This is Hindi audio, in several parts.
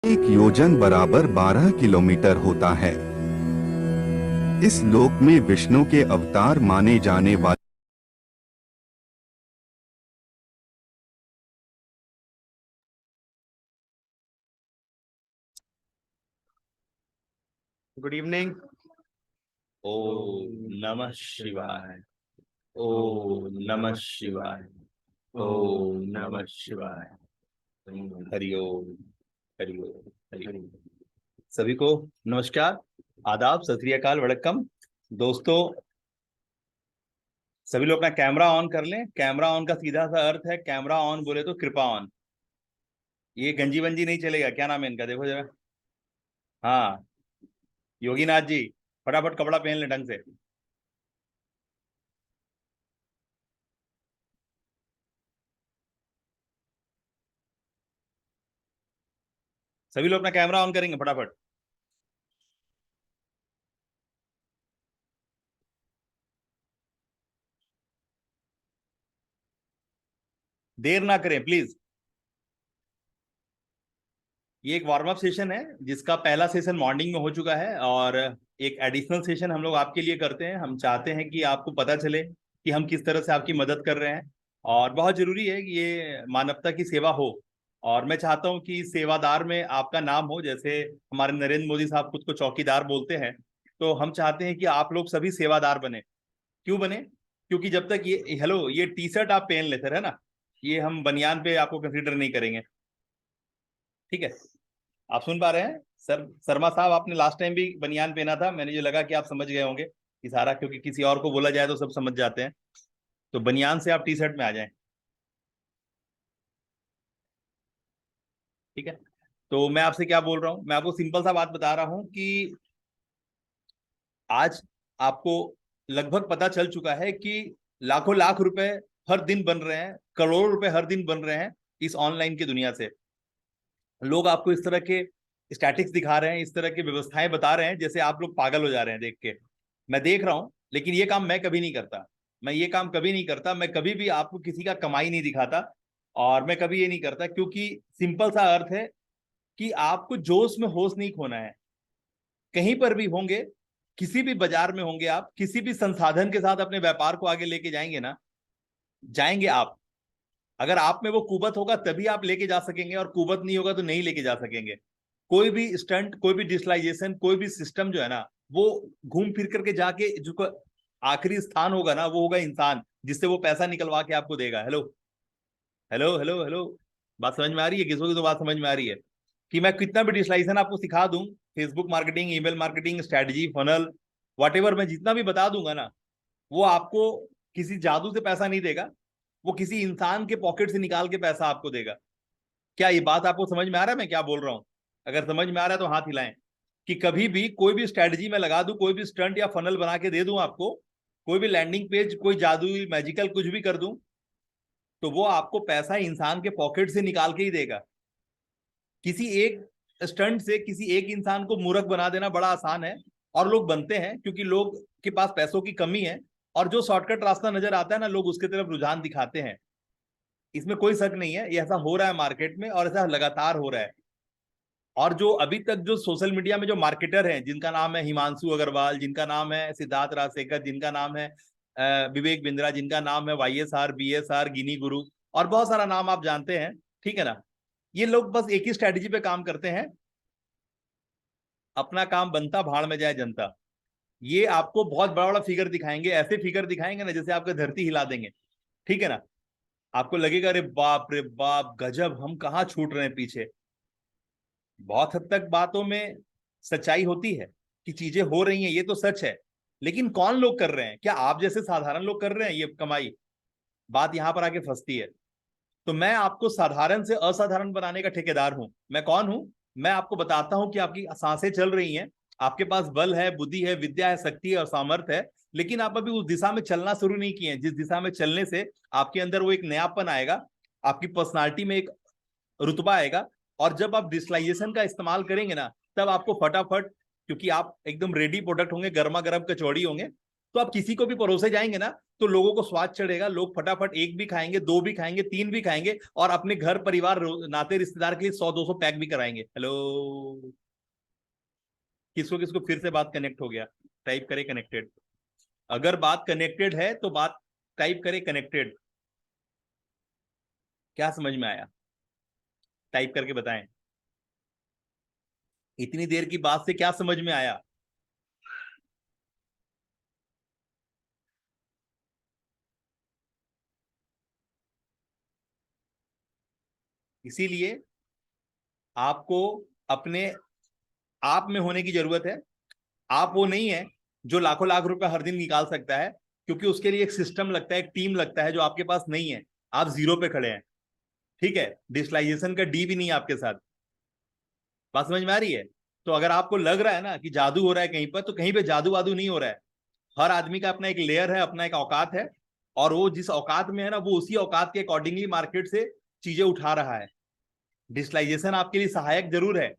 एक योजन बराबर 12 किलोमीटर होता है। इस लोक में विष्णु के अवतार माने जाने वाले गुड इवनिंग। ओम नमः शिवाय। ओम नमः शिवाय। ओम नमः शिवाय। हरि ओम। हरि ओम। हरि ओम। सभी को नमस्कार, आदाब, सत श्री अकाल, वड़क्कम। दोस्तों, सभी लोग अपना कैमरा ऑन कर लें। कैमरा ऑन का सीधा सा अर्थ है, कैमरा ऑन बोले तो कृपा ऑन। ये गंजी वंजी नहीं चलेगा। क्या नाम है इनका, देखो जरा। हाँ, योगीनाथ जी, फटाफट कपड़ा पहन ले ढंग से। सभी लोग अपना कैमरा ऑन करेंगे फटाफट। देर ना करें प्लीज। ये एक वार्म अप सेशन है, जिसका पहला सेशन मॉर्निंग में हो चुका है, और एक एडिशनल सेशन हम लोग आपके लिए करते हैं। हम चाहते हैं कि आपको पता चले कि हम किस तरह से आपकी मदद कर रहे हैं, और बहुत जरूरी है कि ये मानवता की सेवा हो। और मैं चाहता हूं कि सेवादार में आपका नाम हो। जैसे हमारे नरेंद्र मोदी साहब खुद को चौकीदार बोलते हैं, तो हम चाहते हैं कि आप लोग सभी सेवादार बने। क्यों बने? क्योंकि जब तक ये हेलो ये टी शर्ट आप पहन लेते है ना, ये हम बनियान पे आपको कंसीडर नहीं करेंगे। ठीक है? आप सुन पा रहे हैं? सर शर्मा साहब, आपने लास्ट टाइम भी बनियान पहना था, मैंने जो लगा कि आप समझ गए होंगे इशारा, क्योंकि किसी और को बोला जाए तो सब समझ जाते हैं। तो बनियान से आप टी शर्ट में आ जाएं। ठीक है? तो मैं आपसे क्या बोल रहा हूं, मैं आपको सिंपल सा बात बता रहा हूं कि आज आपको लगभग पता चल चुका है कि लाखों लाख रुपए हर दिन बन रहे हैं, करोड़ों रुपए हर दिन बन रहे हैं इस ऑनलाइन की दुनिया से। लोग आपको इस तरह के स्टैटिक्स दिखा रहे हैं, इस तरह की व्यवस्थाएं बता रहे हैं, जैसे आप लोग पागल हो जा रहे हैं देख के। मैं देख रहा हूं, लेकिन ये काम मैं कभी नहीं करता। मैं ये काम कभी नहीं करता। मैं कभी भी आपको किसी का कमाई नहीं दिखाता, और मैं कभी ये नहीं करता, क्योंकि सिंपल सा अर्थ है कि आपको जोश में होश नहीं खोना है। कहीं पर भी होंगे, किसी भी बाजार में होंगे, आप किसी भी संसाधन के साथ अपने व्यापार को आगे लेके जाएंगे ना, जाएंगे आप। अगर आप में वो कुवत होगा तभी आप लेके जा सकेंगे, और कुवत नहीं होगा तो नहीं लेके जा सकेंगे। कोई भी स्टंट, कोई भी डिजिटलाइजेशन, कोई भी सिस्टम जो है ना, वो घूम फिर करके जाके जो आखिरी स्थान होगा ना, वो होगा इंसान, जिससे वो पैसा निकलवा के आपको देगा। हेलो हेलो हेलो हेलो, बात समझ में आ रही है? किसी को तो बात समझ में आ रही है कि मैं कितना भी डिजिटलाइजेशन आपको सिखा दूं, Facebook marketing, email marketing, strategy, funnel, whatever, मैं जितना भी बता दूंगा ना, वो आपको किसी जादू से पैसा नहीं देगा। वो किसी इंसान के पॉकेट से निकाल के पैसा आपको देगा। क्या ये बात आपको समझ में आ रहा है मैं क्या बोल रहा हूं? अगर समझ में आ रहा है तो हाथ हिलाएं। कि कभी भी कोई भी स्ट्रेटजी में लगा दूं, कोई भी स्टंट या फनल बना के दे दूं आपको, कोई भी लैंडिंग पेज, कोई जादुई मैजिकल कुछ भी कर दूं, तो वो आपको पैसा इंसान के पॉकेट से निकाल के ही देगा। किसी एक स्टंट से किसी एक इंसान को मूर्ख बना देना बड़ा आसान है, और लोग बनते हैं क्योंकि लोग के पास पैसों की कमी है, और जो शॉर्टकट रास्ता नजर आता है ना, लोग उसके तरफ रुझान दिखाते हैं। इसमें कोई शक नहीं है, ये ऐसा हो रहा है मार्केट में, और ऐसा लगातार हो रहा है। और जो अभी तक जो सोशल मीडिया में जो मार्केटर हैं, जिनका नाम है हिमांशु अग्रवाल, जिनका नाम है सिद्धार्थ राजशेखर, जिनका नाम है विवेक बिंद्रा, जिनका नाम है YSR BSR गिनी गुरु, और बहुत सारा नाम आप जानते हैं। ठीक है ना? ये लोग बस एक ही स्ट्रैटेजी पे काम करते हैं, अपना काम बनता भाड़ में जाए जनता। ये आपको बहुत बड़ा बड़ा फिगर दिखाएंगे, ऐसे फिगर दिखाएंगे ना जैसे आपका धरती हिला देंगे। ठीक है ना? आपको लगेगा अरे बाप रे बाप, गजब, हम कहाँ छूट रहे हैं पीछे। बहुत हद तक बातों में सच्चाई होती है कि चीजें हो रही हैं, ये तो सच है। लेकिन कौन लोग कर रहे हैं? क्या आप जैसे साधारण लोग कर रहे हैं ये कमाई? बात यहां पर आके फंसती है। तो मैं आपको साधारण से असाधारण बनाने का ठेकेदार हूं। मैं कौन हूं? मैं आपको बताता हूं कि आपकी सांसें चल रही हैं, आपके पास बल है, बुद्धि है, विद्या है, शक्ति है और सामर्थ्य है, लेकिन आप अभी उस दिशा में चलना शुरू नहीं किए हैं, जिस दिशा में चलने से आपके अंदर वो एक नयापन आएगा, आपकी पर्सनालिटी में एक रुतबा आएगा। और जब आप डिजिटलाइजेशन का इस्तेमाल करेंगे ना, तब आपको फटाफट, क्योंकि आप एकदम रेडी प्रोडक्ट होंगे, गर्मा गर्म कचौड़ी होंगे, तो आप किसी को भी परोसे जाएंगे ना तो लोगों को स्वाद चढ़ेगा, लोग फटाफट एक भी खाएंगे, दो भी खाएंगे, तीन भी खाएंगे, और अपने घर परिवार नाते रिश्तेदार के लिए 100-200 पैक भी कराएंगे। हेलो, किसको किसको फिर से बात कनेक्ट हो गया? टाइप करे कनेक्टेड। अगर बात कनेक्टेड है तो बात टाइप करे कनेक्टेड। क्या समझ में आया? टाइप करके बताएं। इतनी देर की बात से क्या समझ में आया? इसीलिए आपको अपने आप में होने की जरूरत है। आप वो नहीं है जो लाखों लाख रुपए हर दिन निकाल सकता है, क्योंकि उसके लिए एक सिस्टम लगता है, एक टीम लगता है, जो आपके पास नहीं है। आप जीरो पे खड़े हैं, ठीक है? डिजिटलाइजेशन का डी भी नहीं है आपके साथ। बात समझ में आ रही है? तो अगर आपको लग रहा है ना कि जादू हो रहा है कहीं पर, तो कहीं पे जादू वादू नहीं हो रहा है। हर आदमी का अपना एक लेयर है, अपना एक औकात है, और वो जिस औकात में है ना, वो उसी औकात के अकॉर्डिंगली मार्केट से चीजें उठा रहा है। डिजिटलाइजेशन आपके लिए सहायक जरूर है।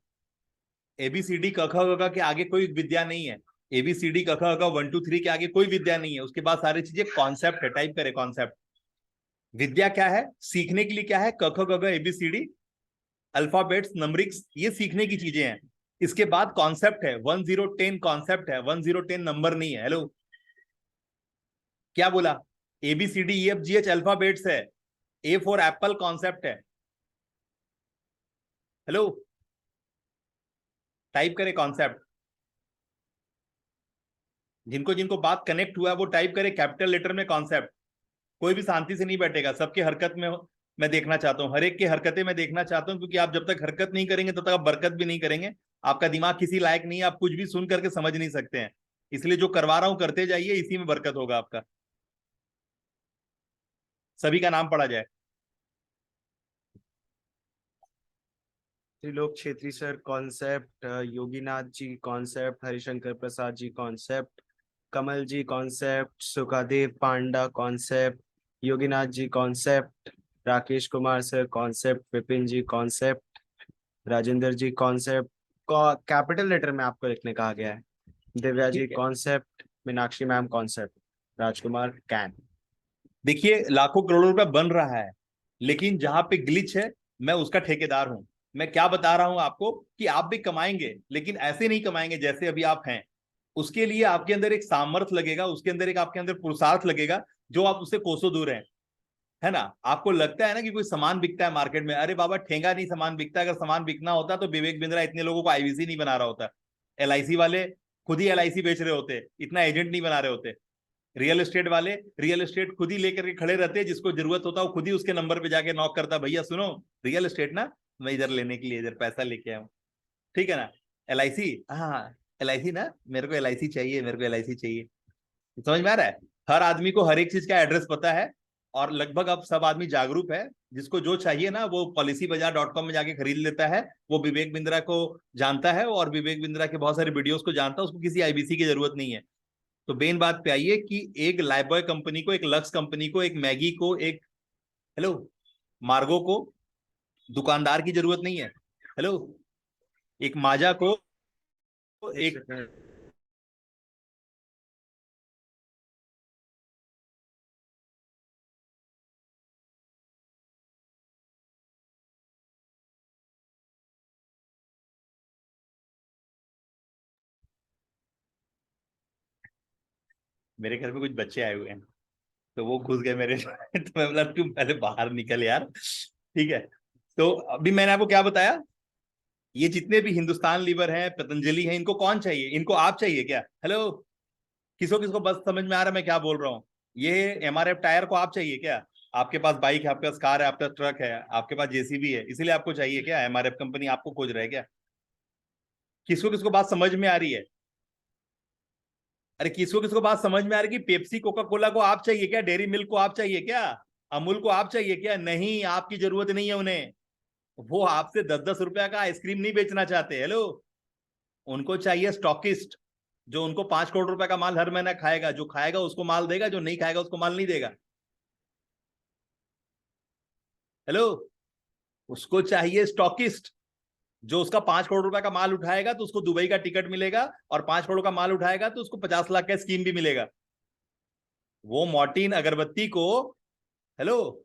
एबीसीडी क ख ग घ के आगे कोई विद्या नहीं है। एबीसीडी क ख ग घ 1 2 3 के आगे कोई विद्या नहीं है। उसके बाद सारी चीजें कॉन्सेप्ट है। टाइप करे कॉन्सेप्ट। विद्या क्या है? सीखने के लिए क्या है? क ख ग घ एबीसीडी, अल्फाबेट्स, नंबरिक्स, ये सीखने की चीजें हैं। इसके बाद कॉन्सेप्ट है, 1010 कॉन्सेप्ट है, 1010 नंबर नहीं है। हेलो, क्या बोला? A B C D E F G H alphabets है, ए फॉर एप्पल कॉन्सेप्ट है। हेलो, टाइप करे कॉन्सेप्ट। जिनको जिनको बात कनेक्ट हुआ है वो टाइप करे कैपिटल लेटर में कॉन्सेप्ट। कोई भी शांति से नहीं बैठेगा, सबके हरकत में मैं देखना चाहता हूं, हर एक की हरकतें मैं देखना चाहता हूं, क्योंकि आप जब तक हरकत नहीं करेंगे तब तक आप बरकत भी नहीं करेंगे। आपका दिमाग किसी लायक नहीं है, आप कुछ भी सुन करके समझ नहीं सकते हैं। इसलिए जो करवा रहा हूं करते जाइए, इसी में बरकत होगा आपका। सभी का नाम पढ़ा जाए। Trilok Kshetri sir concept, Yoginath ji concept, Harishankar Prasad ji concept, Kamal ji concept, Sukhadev Panda concept, Yoginath ji concept, Rakesh Kumar sir concept, Vipin ji concept, Rajendra ji concept. Capital letter में आपको लिखने कहा गया है। दिव्या जी ठीक है, concept, Meenakshi ma'am concept, Rajkumar can. देखिए लाखों करोड़ों रुपया बन रहा है, लेकिन जहां पे ग्लिच है मैं उसका ठेकेदार हूं। मैं क्या बता रहा हूं आपको कि आप भी कमाएंगे, लेकिन ऐसे नहीं कमाएंगे जैसे अभी आप हैं। उसके लिए आपके अंदर एक सामर्थ्य लगेगा, उसके अंदर एक आपके अंदर पुरुषार्थ लगेगा, जो आप उससे कोसों दूर हैं। है ना? आपको लगता है ना कि कोई सामान बिकता है मार्केट में, अरे बाबा ठेंगा नहीं सामान बिकता। अगर सामान बिकना होता तो विवेक बिंद्रा इतने लोगों को आईवीसी नहीं बना रहा होता। एलआईसी वाले खुद ही एलआईसी बेच रहे होते, इतना एजेंट नहीं बना रहे होते। रियल एस्टेट वाले रियल एस्टेट खुद ही लेकर के खड़े रहते हैं, जिसको जरूरत होता है वो खुद ही उसके नंबर पे जाके नॉक करता, भैया सुनो रियल एस्टेट ना, मैं इधर लेने के लिए इधर पैसा लेके आया हूँ। ठीक है ना? एलआईसी, हाँ एलआईसी ना, मेरे को एलआईसी चाहिए, मेरे को एलआईसी चाहिए। समझ में आ रहा है? हर आदमी को हर एक चीज का एड्रेस पता है, और लगभग अब सब आदमी जागरूक है। जिसको जो चाहिए ना वो policybazaar.com में जाके खरीद लेता है। वो विवेक बिंद्रा को जानता है, और विवेक बिंद्रा के बहुत सारे वीडियोस को जानता है, उसको किसी आईबीसी की जरूरत नहीं है। तो मेन बात पे आइए कि एक लाइबॉय कंपनी को, एक लक्स कंपनी को, एक मैगी को, एक हेलो मार्गो को दुकानदार की जरूरत नहीं है। हेलो, एक माजा को, एक मेरे घर में कुछ बच्चे आए हुए हैं, तो वो घुस गए मेरे तो मैं बोला तुम पहले बाहर निकल यार। ठीक है? तो अभी मैंने आपको क्या बताया? ये जितने भी हिंदुस्तान लीवर हैं, पतंजलि हैं, इनको कौन चाहिए? इनको आप चाहिए क्या? हेलो, किसको किसको बस समझ में आ रहा है मैं क्या बोल रहा हूँ? ये एमआरएफ टायर को आप चाहिए क्या? आपके पास बाइक है, आपके पास कार है, आपके पास ट्रक है, आपके पास जेसीबी है, इसीलिए आपको चाहिए क्या? एमआरएफ कंपनी आपको खोज रहा है क्या? किसको किसको बात समझ में आ रही है? अरे किसको किसको बात समझ में आ रही है कि पेप्सी कोका कोला को आप चाहिए क्या? डेयरी मिल्क को आप चाहिए क्या? अमूल को आप चाहिए क्या? नहीं, आपकी जरूरत नहीं है उन्हें। वो आपसे 10-10 रुपया का आइसक्रीम नहीं बेचना चाहते। हेलो, उनको चाहिए स्टॉकिस्ट, जो उनको 5 करोड़ रुपए का माल हर महीना खाएगा। जो खाएगा उसको माल देगा, जो नहीं खाएगा उसको माल नहीं देगा। हेलो, उसको चाहिए स्टॉकिस्ट, जो उसका 5 करोड़ रुपए का माल उठाएगा तो उसको दुबई का टिकट मिलेगा, और 5 करोड़ का माल उठाएगा तो उसको 50 लाख का स्कीम भी मिलेगा। वो मॉर्टिन अगरबत्ती को, हेलो,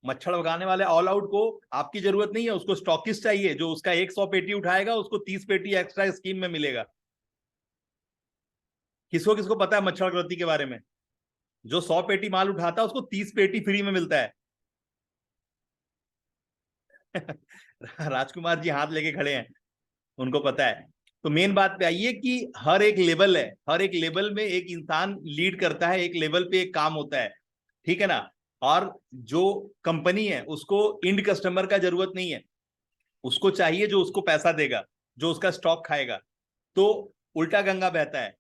मच्छर भगाने वाले ऑल आउट को आपकी जरूरत नहीं है, उसको स्टॉकिस्ट चाहिए जो उसका 100 पेटी उठाएगा उसको 30 पेटी एक्स्ट्रा स्कीम में मिलेगा। किसको किसको पता है मच्छर अगरबत्ती के बारे में? जो 100 पेटी माल उठाता है उसको 30 पेटी फ्री में मिलता है। राजकुमार जी हाथ लेके खड़े हैं, उनको पता है। तो मेन बात पे आइए कि हर एक लेवल है, हर एक लेवल में एक इंसान लीड करता है, एक लेवल पे एक काम होता है, ठीक है ना। और जो कंपनी है उसको इंड कस्टमर का जरूरत नहीं है, उसको चाहिए जो उसको पैसा देगा, जो उसका स्टॉक खाएगा। तो उल्टा गंगा बहता है।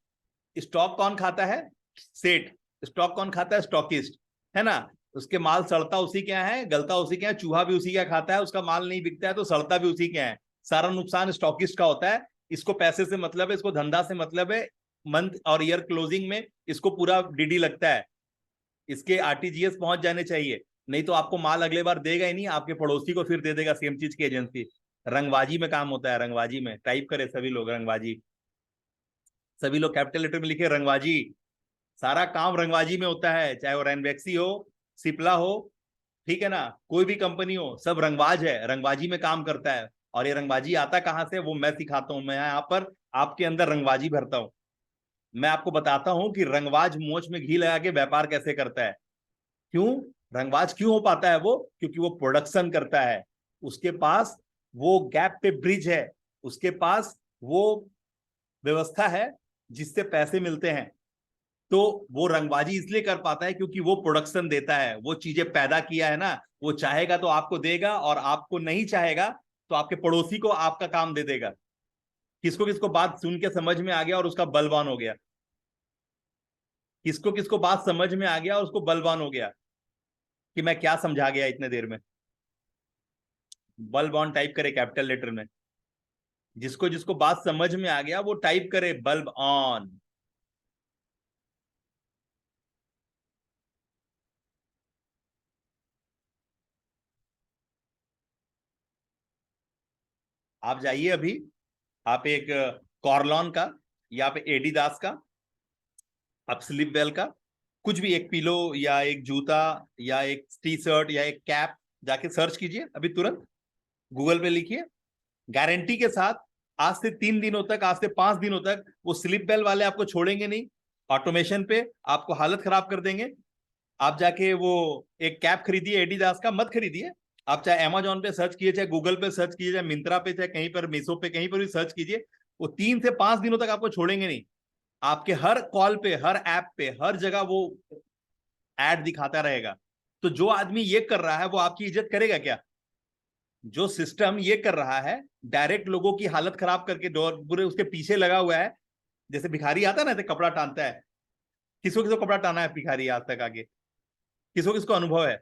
स्टॉक कौन खाता है? सेठ। स्टॉक कौन खाता है? स्टॉकिस्ट, है ना। उसके माल सड़ता उसी के यहाँ है, गलता उसी के यहाँ, चूहा भी उसी का खाता है, उसका माल नहीं बिकता है तो सड़ता भी उसी के यहाँ है। सारा नुकसान स्टॉकिस्ट का होता है। इसको पैसे से मतलब है, इसको धंधा से मतलब है। मंथ और ईयर क्लोजिंग में इसको पूरा डीडी लगता है, इसके आरटीजीएस पहुंच जाने चाहिए, नहीं तो आपको माल अगले बार देगा ही नहीं, आपके पड़ोसी को फिर दे देगा सेम चीज की एजेंसी। रंगबाजी में काम होता है, रंगबाजी में। टाइप करे सभी लोग रंगबाजी, सभी लोग कैपिटल लेटर में लिखे रंगबाजी। सारा काम रंगबाजी में होता है, चाहे वो रैनबैक्सी हो, सिप्ला हो, ठीक है ना, कोई भी कंपनी हो, सब रंगबाज है, रंगबाजी में काम करता है। और ये रंगबाजी आता कहां से, वो मैं सिखाता हूं। मैं यहाँ पर आपके अंदर रंगबाजी भरता हूं। मैं आपको बताता हूं कि रंगबाज मोच में घी लगा के व्यापार कैसे करता है। क्यों रंगबाज क्यों हो पाता है वो? क्योंकि वो प्रोडक्शन करता है, उसके पास वो गैप पे ब्रिज है, उसके पास वो व्यवस्था है जिससे पैसे मिलते हैं। तो वो रंगबाजी इसलिए कर पाता है क्योंकि वो प्रोडक्शन देता है, वो चीजें पैदा किया है ना। वो चाहेगा तो आपको देगा, और आपको नहीं चाहेगा तो आपके पड़ोसी को आपका काम दे देगा। किसको किसको बात सुन के समझ में आ गया और उसका बलवान हो गया? किसको किसको बात समझ में आ गया और उसको बलवान हो गया कि मैं क्या समझा गया इतने देर में? बल्ब ऑन टाइप करे कैपिटल लेटर में। जिसको जिसको बात समझ में आ गया वो टाइप करे बल्ब ऑन। आप जाइए अभी, आप एक कॉर्लॉन का या पे एडिदास का, आप स्लीप वेल का कुछ भी, एक पिलो या एक जूता या एक टी शर्ट या एक कैप जाके सर्च कीजिए अभी तुरंत, गूगल पे लिखिए। गारंटी के साथ आज से 3 दिनों तक, आज से 5 दिनों तक वो स्लिप बेल वाले आपको छोड़ेंगे नहीं। ऑटोमेशन पे आपको हालत खराब कर देंगे। आप जाके वो एक कैप खरीदिए एडिडास का, मत खरीदिए। आप चाहे अमेजोन पे सर्च कीजिए, चाहे गूगल पे सर्च कीजिए, चाहे मिंत्रा पे, चाहे कहीं पर मीशो पे, कहीं पर भी सर्च कीजिए, वो 3 से 5 दिनों तक आपको छोड़ेंगे नहीं। आपके हर कॉल पे, हर ऐप पे, हर जगह वो एड दिखाता रहेगा। तो जो आदमी ये कर रहा है वो आपकी इज्जत करेगा क्या? जो सिस्टम ये कर रहा है, डायरेक्ट लोगों की हालत खराब करके डोर पूरे उसके पीछे लगा हुआ है। जैसे भिखारी आता है ना, तो कपड़ा टानता है। किसको किसको कपड़ा टाना है भिखारी आज तक आगे? किसको किसको अनुभव है?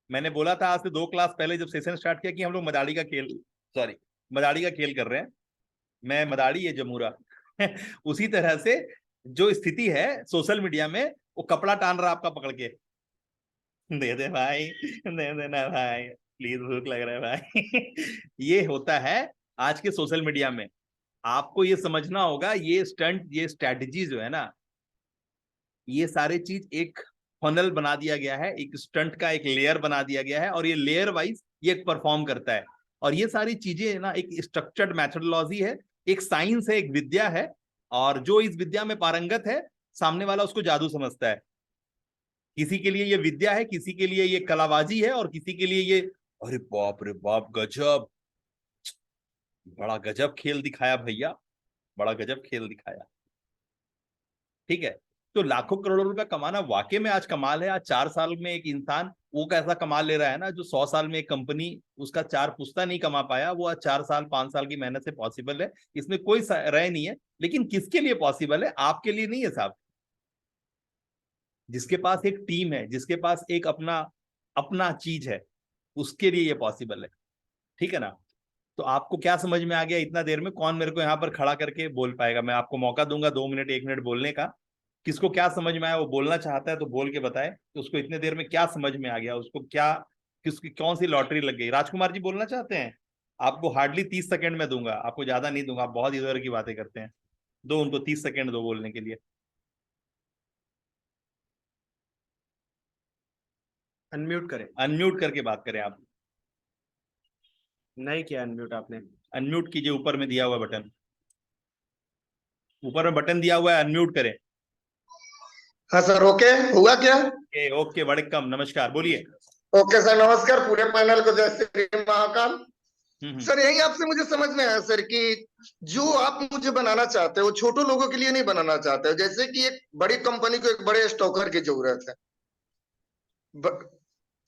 मैंने बोला था आज से 2 क्लास पहले जब सेशन स्टार्ट किया कि हम लोग मदारी का खेल, सॉरी, मदारी का खेल कर रहे हैं। मैं मदारी, ये जमूरा। उसी तरह से जो स्थिति है सोशल मीडिया में, वो कपड़ा टान रहा है आपका पकड़ के, दे दे भाई, दे देना भाई, प्लीज भूख लग रहा है भाई। ये होता है आज के सोशल मीडिया में। आपको ये समझना होगा, ये स्टंट, ये स्ट्रेटजी जो है ना, ये सारे चीज एक फनल बना दिया गया है, एक स्टंट का एक लेयर बना दिया गया है, और ये लेयर वाइज ये परफॉर्म करता है। और ये सारी चीजें ना एक स्ट्रक्चर्ड मैथोडोलॉजी है, एक साइंस है, एक विद्या है। और जो इस विद्या में पारंगत है, सामने वाला उसको जादू समझता है। किसी के लिए ये विद्या है, किसी के लिए ये कलाबाजी है, और किसी के लिए ये, अरे बाप रे बाप, गजब, बड़ा गजब खेल दिखाया भैया, बड़ा गजब खेल दिखाया। ठीक है। तो लाखों करोड़ों रुपया कमाना वाकई में आज कमाल है। आज 4 साल में एक इंसान वो कैसा कमाल ले रहा है ना, जो 100 साल में एक कंपनी उसका 4 पुश्ता नहीं कमा पाया, वो आज 4 साल 5 साल की मेहनत से पॉसिबल है। इसमें कोई राय नहीं है। लेकिन किसके लिए पॉसिबल है? आपके लिए नहीं है साहब। जिसके पास एक टीम है, जिसके पास एक अपना अपना चीज है, उसके लिए ये पॉसिबल है। ठीक है ना। तो आपको क्या समझ में आ गया इतना देर में? कौन मेरे को यहाँ पर खड़ा करके बोल पाएगा? मैं आपको मौका दूंगा 2 मिनट 1 मिनट बोलने का। किसको क्या समझ में आया, वो बोलना चाहता है तो बोल के बताए कि उसको इतने देर में क्या समझ में आ गया, उसको क्या, किसकी कौन सी लॉटरी लग गई। राजकुमार जी बोलना चाहते हैं? आपको हार्डली 30 सेकंड में दूंगा, आपको ज्यादा नहीं दूंगा, आप बहुत इधर की बातें करते हैं। दो उनको 30 सेकंड दो बोलने के लिए। अनम्यूट करें। अनम्यूट करके बात करें आप। नहीं किया अनम्यूट आपने। अनम्यूट कीजिए, ऊपर में दिया हुआ बटन, ऊपर में बटन दिया हुआ है, अनम्यूट करें। हाँ सर, ओके हुआ क्या? ओके ओके, वड़कम, नमस्कार, बोलिए। ओके सर, नमस्कार पूरे पैनल को, जय श्री महाकाल। हम्म। सर यही आपसे मुझे समझ में आया सर कि जो आप मुझे बनाना चाहते हो छोटे लोगों के लिए नहीं बनाना चाहते हो। जैसे कि एक बड़ी कंपनी को एक बड़े स्टॉकर की जरूरत है,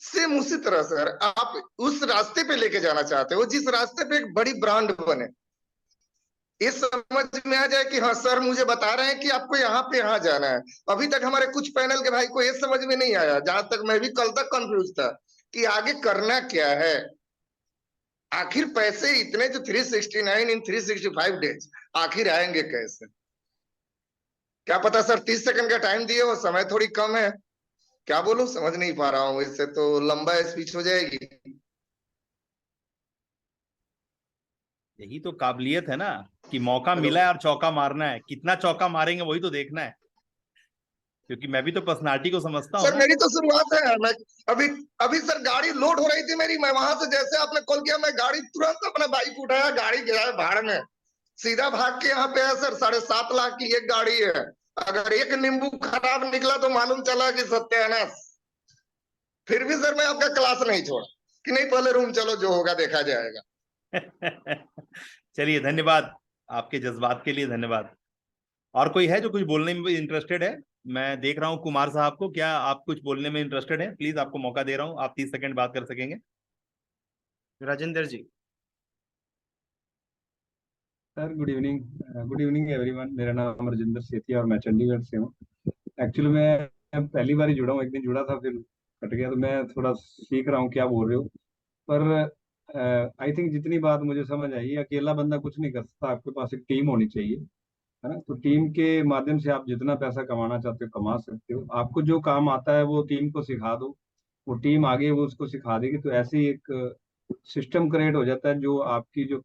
सेम उसी तरह सर आप उस रास्ते पे लेके जाना चाहते हो जिस रास्ते पे एक बड़ी ब्रांड बने। ये समझ में आ जाए कि हाँ सर मुझे बता रहे हैं कि आपको यहाँ पे यहाँ जाना है। अभी तक हमारे कुछ पैनल के भाई को ये समझ में नहीं आया, जहां तक मैं भी कल तक कंफ्यूज था कि आगे करना क्या है। आखिर पैसे इतने जो 369 इन 365 डेज आखिर आएंगे कैसे? क्या पता सर 30 सेकंड का टाइम दिए हो, समय थोड़ी कम है। क्या बोलूं, समझ नहीं पा रहा हूँ, इससे तो लंबा स्पीच हो जाएगी। यही तो काबिलियत है ना, कि मौका हेलो। मिला है और चौका मारना है। कितना चौका मारेंगे वही तो देखना है, क्योंकि मैं भी तो पर्सनालिटी को समझता हूँ सर ना। मेरी तो शुरुआत है। मैं अभी अभी सर गाड़ी लोड हो रही थी मेरी, मैं वहां से जैसे आपने कॉल किया मैं गाड़ी तुरंत अपना बाइक उठाया, गाड़ी गिराया भाड़ में, सीधा भाग के यहाँ पे है सर। 7.5 लाख की एक गाड़ी है, अगर एक नींबू खराब निकला तो मालूम चला कि सत्यानाश। फिर भी सर मैं आपका क्लास नहीं छोड़ा कि नहीं पहले रूम चलो, जो होगा देखा जाएगा। चलिए, धन्यवाद, आपके जज्बात के लिए धन्यवाद। और कोई है जो कुछ बोलने में इंटरेस्टेड है? मैं देख रहा हूँ कुमार साहब को, क्या आप कुछ बोलने में इंटरेस्टेड है? प्लीज, आपको मौका दे रहा हूँ, आप 30 सेकंड बात कर सकेंगे। Rajendra ji. Sir good evening everyone. मेरा नाम राजेंद्र सेठी और मैं चंडीगढ़ से हूँ। एक्चुअली मैं पहली बार ही जुड़ा हूँ, एक दिन जुड़ा था फिर कट गया, तो मैं थोड़ा सीख रहा हूँ क्या बोल रहे हो। पर आई थिंक जितनी बात मुझे समझ आई, अकेला बंदा कुछ नहीं कर सकता, आपके पास एक टीम होनी चाहिए, है ना। तो टीम के माध्यम से आप जितना पैसा कमाना चाहते हो कमा सकते हो। आपको जो काम आता है वो टीम को सिखा दो, वो टीम आगे वो उसको सिखा देगी। तो ऐसे ही एक सिस्टम क्रिएट हो जाता है, जो आपकी जो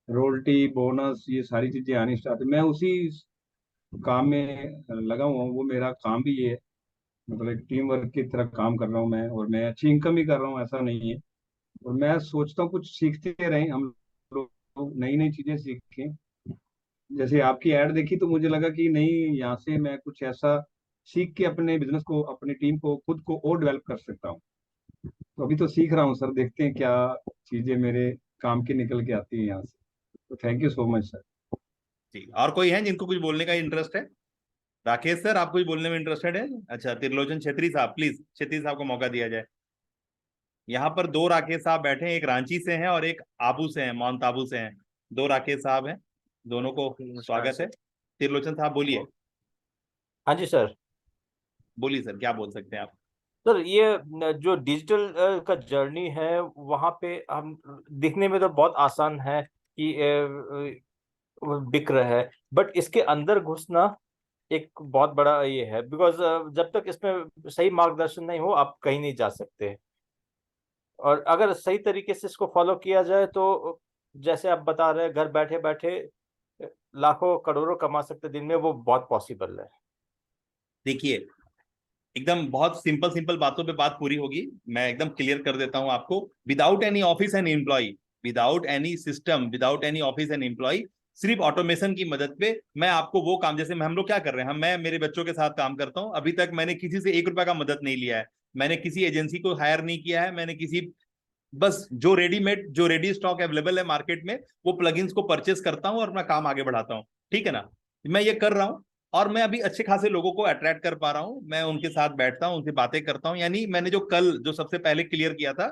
रोयल्टी बोनस ये सारी चीजें आनी स्टार्ट। मैं उसी काम में लगा हुआ हूँ, वो मेरा काम भी ये है। मतलब एक टीम वर्क की तरह काम कर रहा हूँ मैं, और मैं अच्छी इनकम भी कर रहा हूँ, ऐसा नहीं है। और मैं सोचता हूँ कुछ सीखते रहें हम लोग, नई नई चीजें सीखें। जैसे आपकी ऐड देखी तो मुझे लगा कि नहीं, यहाँ से मैं कुछ ऐसा सीख के अपने बिजनेस को, अपनी टीम को, खुद को और डेवलप कर सकता हूँ। तो अभी तो सीख रहा हूँ सर, देखते हैं क्या चीजें मेरे काम की निकल के आती है यहाँ से। तो thank you so much sir. जी, और कोई है जिनको कुछ बोलने का इंटरेस्ट है? राकेश सर, आप कुछ बोलने में इंटरेस्टेड है? अच्छा, त्रिलोचन छेत्री साहब, प्लीज छेत्री साहब को मौका दिया जाए। यहाँ पर 2 राकेश साहब बैठे हैं, एक रांची से हैं और एक आबू से हैं, माउंट आबू से हैं। 2 राकेश साहब हैं, दोनों को नमस्कार स्वागत है। सर। त्रिलोचन साहब बोलिए। हाँ जी सर। बोलिए सर, क्या बोल सकते हैं आप? सर ये जो डिजिटल का जर्नी है वहाँ पे हम दिखने में तो बहुत आसान है कि बिक रहा है, बट इसके अंदर घुसना एक बहुत बड़ा ये है। बिकॉज जब तक इसमें सही मार्गदर्शन नहीं हो आप कहीं नहीं जा सकते। और अगर सही तरीके से इसको फॉलो किया जाए तो जैसे आप बता रहे हैं घर बैठे बैठे लाखों करोड़ों कमा सकते दिन में, वो बहुत पॉसिबल है। देखिए, एकदम बहुत सिंपल सिंपल बातों पे बात पूरी होगी। मैं एकदम क्लियर कर देता हूं आपको। Without any office and employ, without any system, without any office and employ, सिर्फ ऑटोमेशन की मदद पे मैं आपको वो काम, जैसे हम लोग क्या कर रहे हैं, मैं मेरे बच्चों के साथ काम करता हूं, अभी तक मैंने किसी से 1 रुपया का मदद नहीं लिया है, मैंने किसी एजेंसी को हायर नहीं किया है, मैंने किसी, बस जो रेडीमेड, जो रेडी स्टॉक अवेलेबल है मार्केट में, वो प्लगइन्स को परचेस करता हूं और अपना काम आगे बढ़ाता हूं। ठीक है ना, मैं ये कर रहा हूं और मैं अभी अच्छे खासे लोगों को अट्रैक्ट कर पा रहा हूं। मैं उनके साथ बैठता हूं, उनसे बातें करता हूं। यानी मैंने जो कल, जो सबसे पहले क्लियर किया था,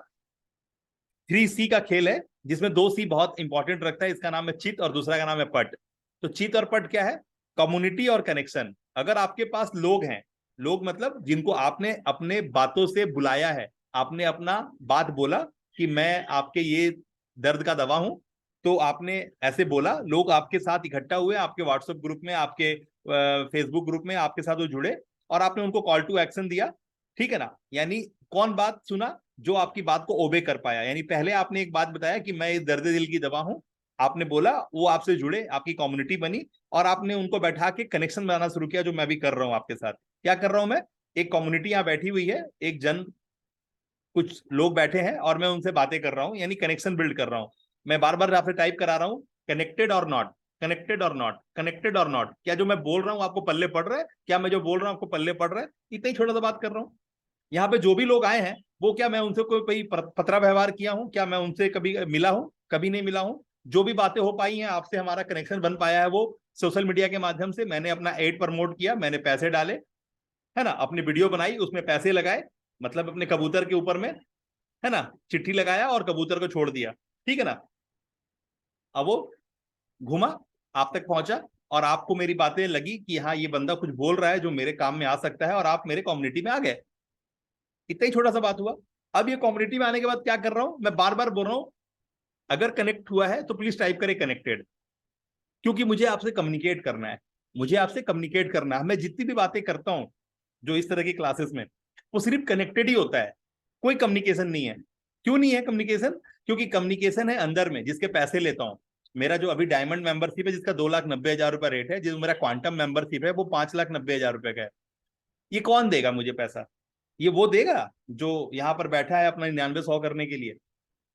3C का खेल है, जिसमें 2C बहुत इंपॉर्टेंट रखता है। इसका नाम है चित और दूसरा का नाम है पट। तो चित और पट क्या है? कम्युनिटी और कनेक्शन। अगर आपके पास लोग हैं, लोग मतलब जिनको आपने अपने बातों से बुलाया है, आपने अपना बात बोला कि मैं आपके ये दर्द का दवा हूं, तो आपने ऐसे बोला, लोग आपके साथ इकट्ठा हुए, आपके व्हाट्सएप ग्रुप में, आपके फेसबुक ग्रुप में आपके साथ वो जुड़े और आपने उनको कॉल टू एक्शन दिया। ठीक है ना, यानी कौन बात सुना? जो आपकी बात को ओबे कर पाया। यानी पहले आपने एक बात बताया कि मैं इस दर्द दिल की दवा हूं, आपने बोला, वो आपसे जुड़े, आपकी कम्युनिटी बनी और आपने उनको बैठा के कनेक्शन बनाना शुरू किया, जो मैं भी कर रहा हूं आपके साथ। क्या कर रहा हूं मैं? एक कम्युनिटी यहाँ बैठी हुई है, एक जन कुछ लोग बैठे हैं और मैं उनसे बातें कर रहा हूँ, यानी कनेक्शन बिल्ड कर रहा हूँ। मैं बार बार आपसे टाइप करा रहा हूँ कनेक्टेड और नॉट, कनेक्टेड और नॉट, कनेक्टेड और नॉट। क्या जो मैं बोल रहा हूँ आपको पल्ले पड़ रहा है? क्या मैं जो बोल रहा हूँ आपको पल्ले पड़ रहा है? इतना ही छोटा सा बात कर रहा हूँ। यहाँ पे जो भी लोग आए हैं वो क्या मैं उनसे कोई पत्रा व्यवहार किया हूँ? क्या मैं उनसे कभी मिला हूँ? कभी नहीं मिला हूँ। जो भी बातें हो पाई हैं आपसे, हमारा कनेक्शन बन पाया है, वो सोशल मीडिया के माध्यम से। मैंने अपना एड प्रमोट किया, मैंने पैसे डाले, है ना, अपनी वीडियो बनाई, उसमें पैसे लगाए, मतलब अपने कबूतर के ऊपर में, है ना, चिट्ठी लगाया और कबूतर को छोड़ दिया, ठीक है ना। अब वो घुमा, आप तक पहुंचा और आपको मेरी बातें लगी कि हाँ ये बंदा कुछ बोल रहा है जो मेरे काम में आ सकता है, और आप मेरे कम्युनिटी में आ गए। इतना ही छोटा सा बात हुआ। अब ये कम्युनिटी में आने के बाद क्या कर रहा हूं, मैं बार बार बोल रहा हूं अगर कनेक्ट हुआ है तो प्लीज टाइप करें कनेक्टेड, क्योंकि मुझे आपसे कम्युनिकेट करना है, मुझे आपसे कम्युनिकेट करना है। मैं जितनी भी बातें करता हूं जो इस तरह की क्लासेस में, वो सिर्फ कनेक्टेड ही होता है, कोई कम्युनिकेशन नहीं है। क्यों नहीं है कम्युनिकेशन? क्योंकि कम्युनिकेशन है अंदर में, जिसके पैसे लेता हूं। मेरा जो अभी डायमंड मेंबरशिप है जिसका 2,90,000 रुपया रेट है, जो मेरा क्वांटम मेंबरशिप है वो 5,90,000 रुपए का है। ये कौन देगा मुझे पैसा? ये वो देगा जो यहाँ पर बैठा है अपना 9900 करने के लिए,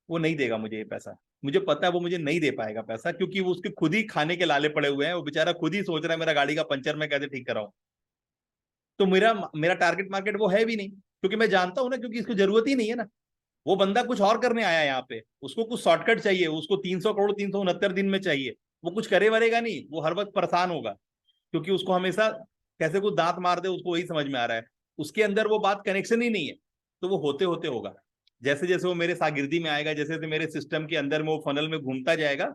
वो नहीं देगा मुझे ये पैसा। मुझे पता है वो मुझे नहीं दे पाएगा पैसा, क्योंकि वो उसके खुद ही खाने के लाले पड़े हुए हैं। वो बेचारा खुद ही सोच रहा है मेरा गाड़ी का पंचर मैं कैसे ठीक कराऊं। तो मेरा मेरा टारगेट मार्केट वो है भी नहीं, क्योंकि मैं जानता हूं ना, क्योंकि इसको जरूरत ही नहीं है ना। वो बंदा कुछ और करने आया यहाँ पे, उसको कुछ शॉर्टकट चाहिए, उसको 300 करोड़ 369 दिन में चाहिए। वो कुछ करे वरेगा नहीं, वो हर वक्त परेशान होगा, क्योंकि उसको हमेशा कैसे कुछ दांत मार दे उसको वही समझ में आ रहा है। उसके अंदर वो बात कनेक्शन ही नहीं है। तो वो होते होते होगा, जैसे जैसे वो मेरे शागिर्दी में आएगा, जैसे जैसे मेरे सिस्टम के अंदर में वो फनल में घूमता जाएगा,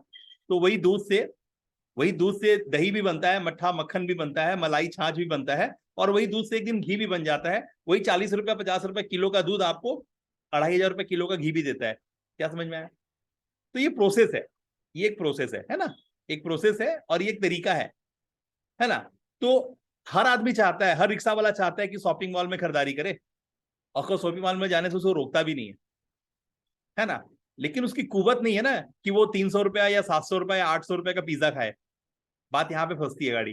तो वही दूध से दही भी बनता है, मट्ठा मक्खन भी बनता है, मलाई छाछ भी बनता है, और वही दूध से एक दिन घी भी बन जाता है। वही 40 रुपया 50 रुपए किलो का दूध आपको 2,500 रुपए किलो का घी भी देता है। क्या समझ में आया? तो ये प्रोसेस है, ये एक प्रोसेस है ना, एक प्रोसेस है और ये एक तरीका है ना। तो हर आदमी चाहता है, हर रिक्शा वाला चाहता है कि शॉपिंग मॉल में खरीदारी करे, और शॉपिंग मॉल में जाने से उसको रोकता भी नहीं है ना। लेकिन उसकी कुवत नहीं है ना कि वो 300 रुपया या 700 रुपया या 800 रुपया का पिज्जा खाए। बात यहाँ पे फंसती है गाड़ी,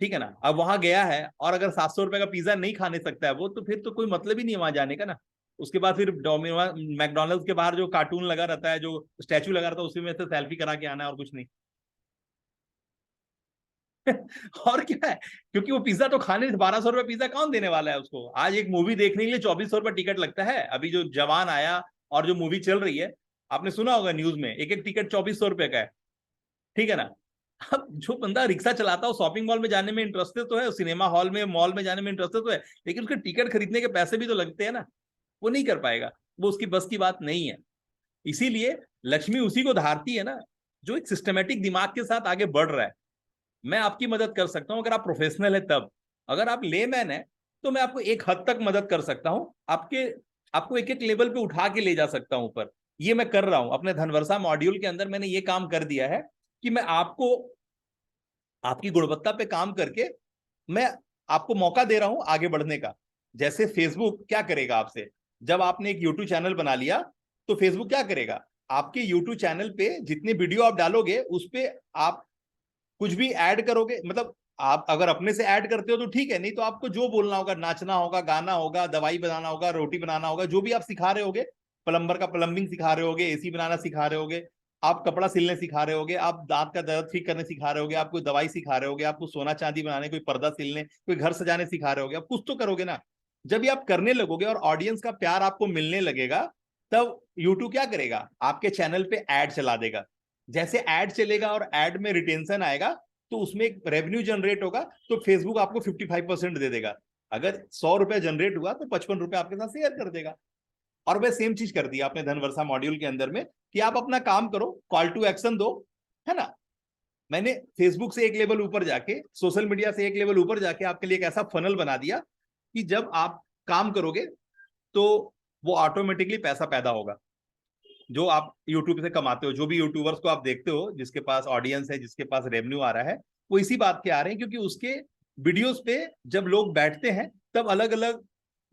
ठीक है ना। अब वहां गया है और अगर 700 रुपए का पिज्जा नहीं खाने सकता है वो, तो फिर तो कोई मतलब ही नहीं है वहां जाने का ना। उसके बाद फिर मैकडोनल्ड्स के बाहर जो कार्टून लगा रहता है, जो स्टैचू लगा रहता है, उसी में से सेल्फी करा के आना है और कुछ नहीं। और क्या है, क्योंकि वो पिज्जा तो खाने 1,200 रुपए पिज्जा कौन देने वाला है उसको। आज एक मूवी देखने के लिए 2,400 रुपए टिकट लगता है। अभी जो जवान आया और जो मूवी चल रही है, आपने सुना होगा न्यूज में, एक एक टिकट 2,400 रुपए का है, ठीक है ना। अब जो बंदा रिक्शा चलाता है, शॉपिंग मॉल में जाने में इंटरेस्टेड तो है, सिनेमा हॉल में मॉल में जाने में इंटरेस्टेड तो है, लेकिन उसके टिकट खरीदने के पैसे भी तो लगते हैं ना। वो नहीं कर पाएगा, वो उसकी बस की बात नहीं है। इसीलिए लक्ष्मी उसी को धारती है ना जो एक सिस्टमेटिक दिमाग के साथ आगे बढ़ रहा है। मैं आपकी मदद कर सकता हूं अगर आप प्रोफेशनल है तब। अगर आप लेमैन है तो मैं आपको एक हद तक मदद कर सकता हूं, आपको एक एक लेवल पे उठा के ले जा सकता हूं ऊपर। ये मैं कर रहा हूं अपने धनवर्षा मॉड्यूल के अंदर। मैंने ये काम कर दिया है कि मैं आपको आपकी गुणवत्ता पे काम करके मैं आपको मौका दे रहा हूं आगे बढ़ने का। जैसे फेसबुक क्या करेगा आपसे, जब आपने एक यूट्यूब चैनल बना लिया तो फेसबुक क्या करेगा, आपके यूट्यूब चैनल पे जितने वीडियो आप डालोगे उस पे आप कुछ भी ऐड करोगे, मतलब आप अगर अपने से ऐड करते हो तो ठीक है, नहीं तो आपको जो बोलना होगा, नाचना होगा, गाना होगा, दवाई बनाना होगा, रोटी बनाना होगा, जो भी आप सिखा रहे होगे, प्लम्बर का प्लम्बिंग सिखा रहे होगे, एसी बनाना सिखा रहे होगे, आप कपड़ा सिलने सिखा रहे होगे, आप दांत का दर्द ठीक करने सिखा रहे होगे, आप कोई दवाई सिखा रहे होगे, आपको सोना चांदी बनाने, कोई पर्दा सिलने, कोई घर सजाने सिखा रहे होगे, आप कुछ तो करोगे ना। जब ये आप करने लगोगे और ऑडियंस का प्यार आपको मिलने लगेगा, तब यूट्यूब क्या करेगा, आपके चैनल पे ऐड चला देगा। जैसे ऐड चलेगा और ऐड में रिटेंशन आएगा तो उसमें एक रेवेन्यू जनरेट होगा, तो फेसबुक आपको 55% दे देगा। अगर 100 रुपया जनरेट हुआ तो 55 रुपया आपके साथ शेयर कर देगा। और वह सेम चीज कर दी आपने धनवर्षा मॉड्यूल के अंदर में कि आप अपना काम करो, कॉल टू एक्शन दो, है ना। मैंने फेसबुक से एक लेवल ऊपर जाके, सोशल मीडिया से एक लेवल ऊपर जाके आपके लिए एक ऐसा फनल बना दिया कि जब आप काम करोगे तो वो ऑटोमेटिकली पैसा पैदा होगा जो आप यूट्यूब से कमाते हो। जो भी यूट्यूबर्स को आप देखते हो जिसके पास ऑडियंस है, जिसके पास रेवेन्यू आ रहा है, वो इसी बात के आ रहे हैं क्योंकि उसके वीडियोस पे जब लोग बैठते हैं तब अलग अलग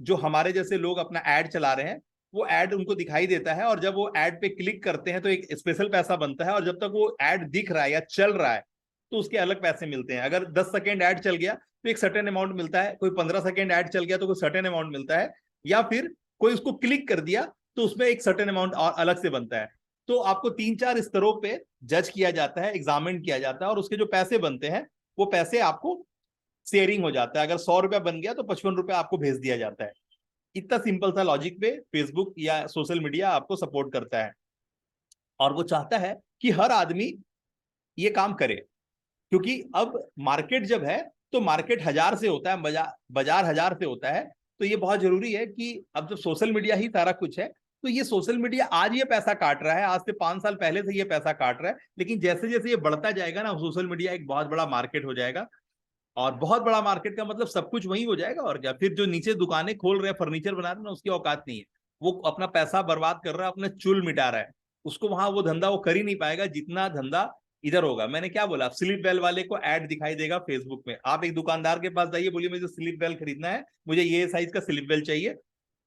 जो हमारे जैसे लोग अपना ऐड चला रहे हैं वो ऐड उनको दिखाई देता है, और जब वो ऐड पे क्लिक करते हैं तो एक स्पेशल पैसा बनता है। और जब तक वो ऐड दिख रहा है या चल रहा है तो उसके अलग पैसे मिलते हैं। अगर 10 सेकेंड ऐड चल गया तो एक सर्टेन अमाउंट मिलता है, कोई 15 सेकेंड ऐड चल गया तो कोई सर्टेन अमाउंट मिलता है, या फिर कोई उसको क्लिक कर दिया तो उसमें एक सर्टेन अमाउंट और अलग से बनता है। तो आपको 3-4 स्तरों पे जज किया जाता है, एग्जामिन किया जाता है, और उसके जो पैसे बनते हैं वो पैसे आपको शेयरिंग हो जाता है। अगर 100 रुपया बन गया तो 55 रुपया आपको भेज दिया जाता है। इतना सिंपल सा लॉजिक पे फेसबुक या सोशल मीडिया आपको सपोर्ट करता है, और वो चाहता है कि हर आदमी ये काम करे। क्योंकि अब मार्केट जब है तो मार्केट 1000 से होता है, बाजार 1000 से होता है। तो ये बहुत जरूरी है कि अब जब सोशल मीडिया ही सारा कुछ है, तो ये सोशल मीडिया आज ये पैसा काट रहा है, आज से 5 साल पहले से ये पैसा काट रहा है, लेकिन जैसे जैसे ये बढ़ता जाएगा ना, सोशल मीडिया एक बहुत बड़ा मार्केट हो जाएगा। और बहुत बड़ा मार्केट का मतलब सब कुछ वही हो जाएगा। और क्या, फिर जो नीचे दुकानें खोल रहे हैं, फर्नीचर बना रहे हैं ना, उसकी औकात नहीं है, वो अपना पैसा बर्बाद कर रहा है, अपना चुल मिटा रहा है। उसको वहां वो धंधा वो कर ही नहीं पाएगा जितना धंधा इधर होगा। मैंने क्या बोला, स्लीप वेल वाले को ऐड दिखाई देगा फेसबुक में। आप एक दुकानदार के पास जाइए, बोलिए मुझे स्लीप वेल खरीदना है, मुझे ये साइज का स्लीप वेल चाहिए,